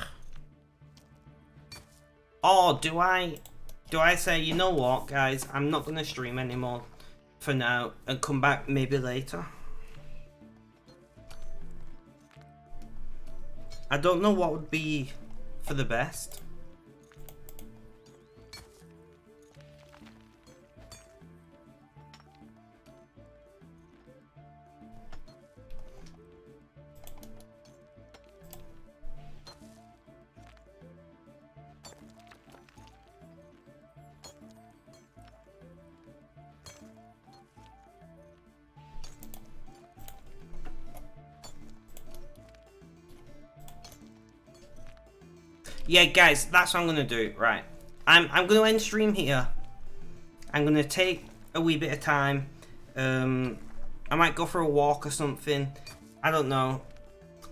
Or do I say, you know what, guys, I'm not gonna stream anymore for now and come back maybe later? I don't know what would be for the best. Yeah, guys, that's what I'm gonna do. Right, I'm gonna end stream here. I'm gonna take a wee bit of time. I might go for a walk or something. I don't know,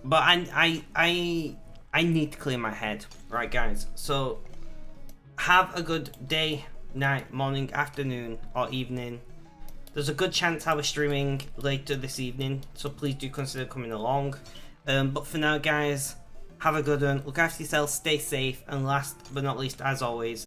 but I need to clear my head. Right, guys. So have a good day, night, morning, afternoon, or evening. There's a good chance I'll be streaming later this evening, so please do consider coming along. But for now, guys, have a good one. Look after yourselves, stay safe, and last but not least, as always,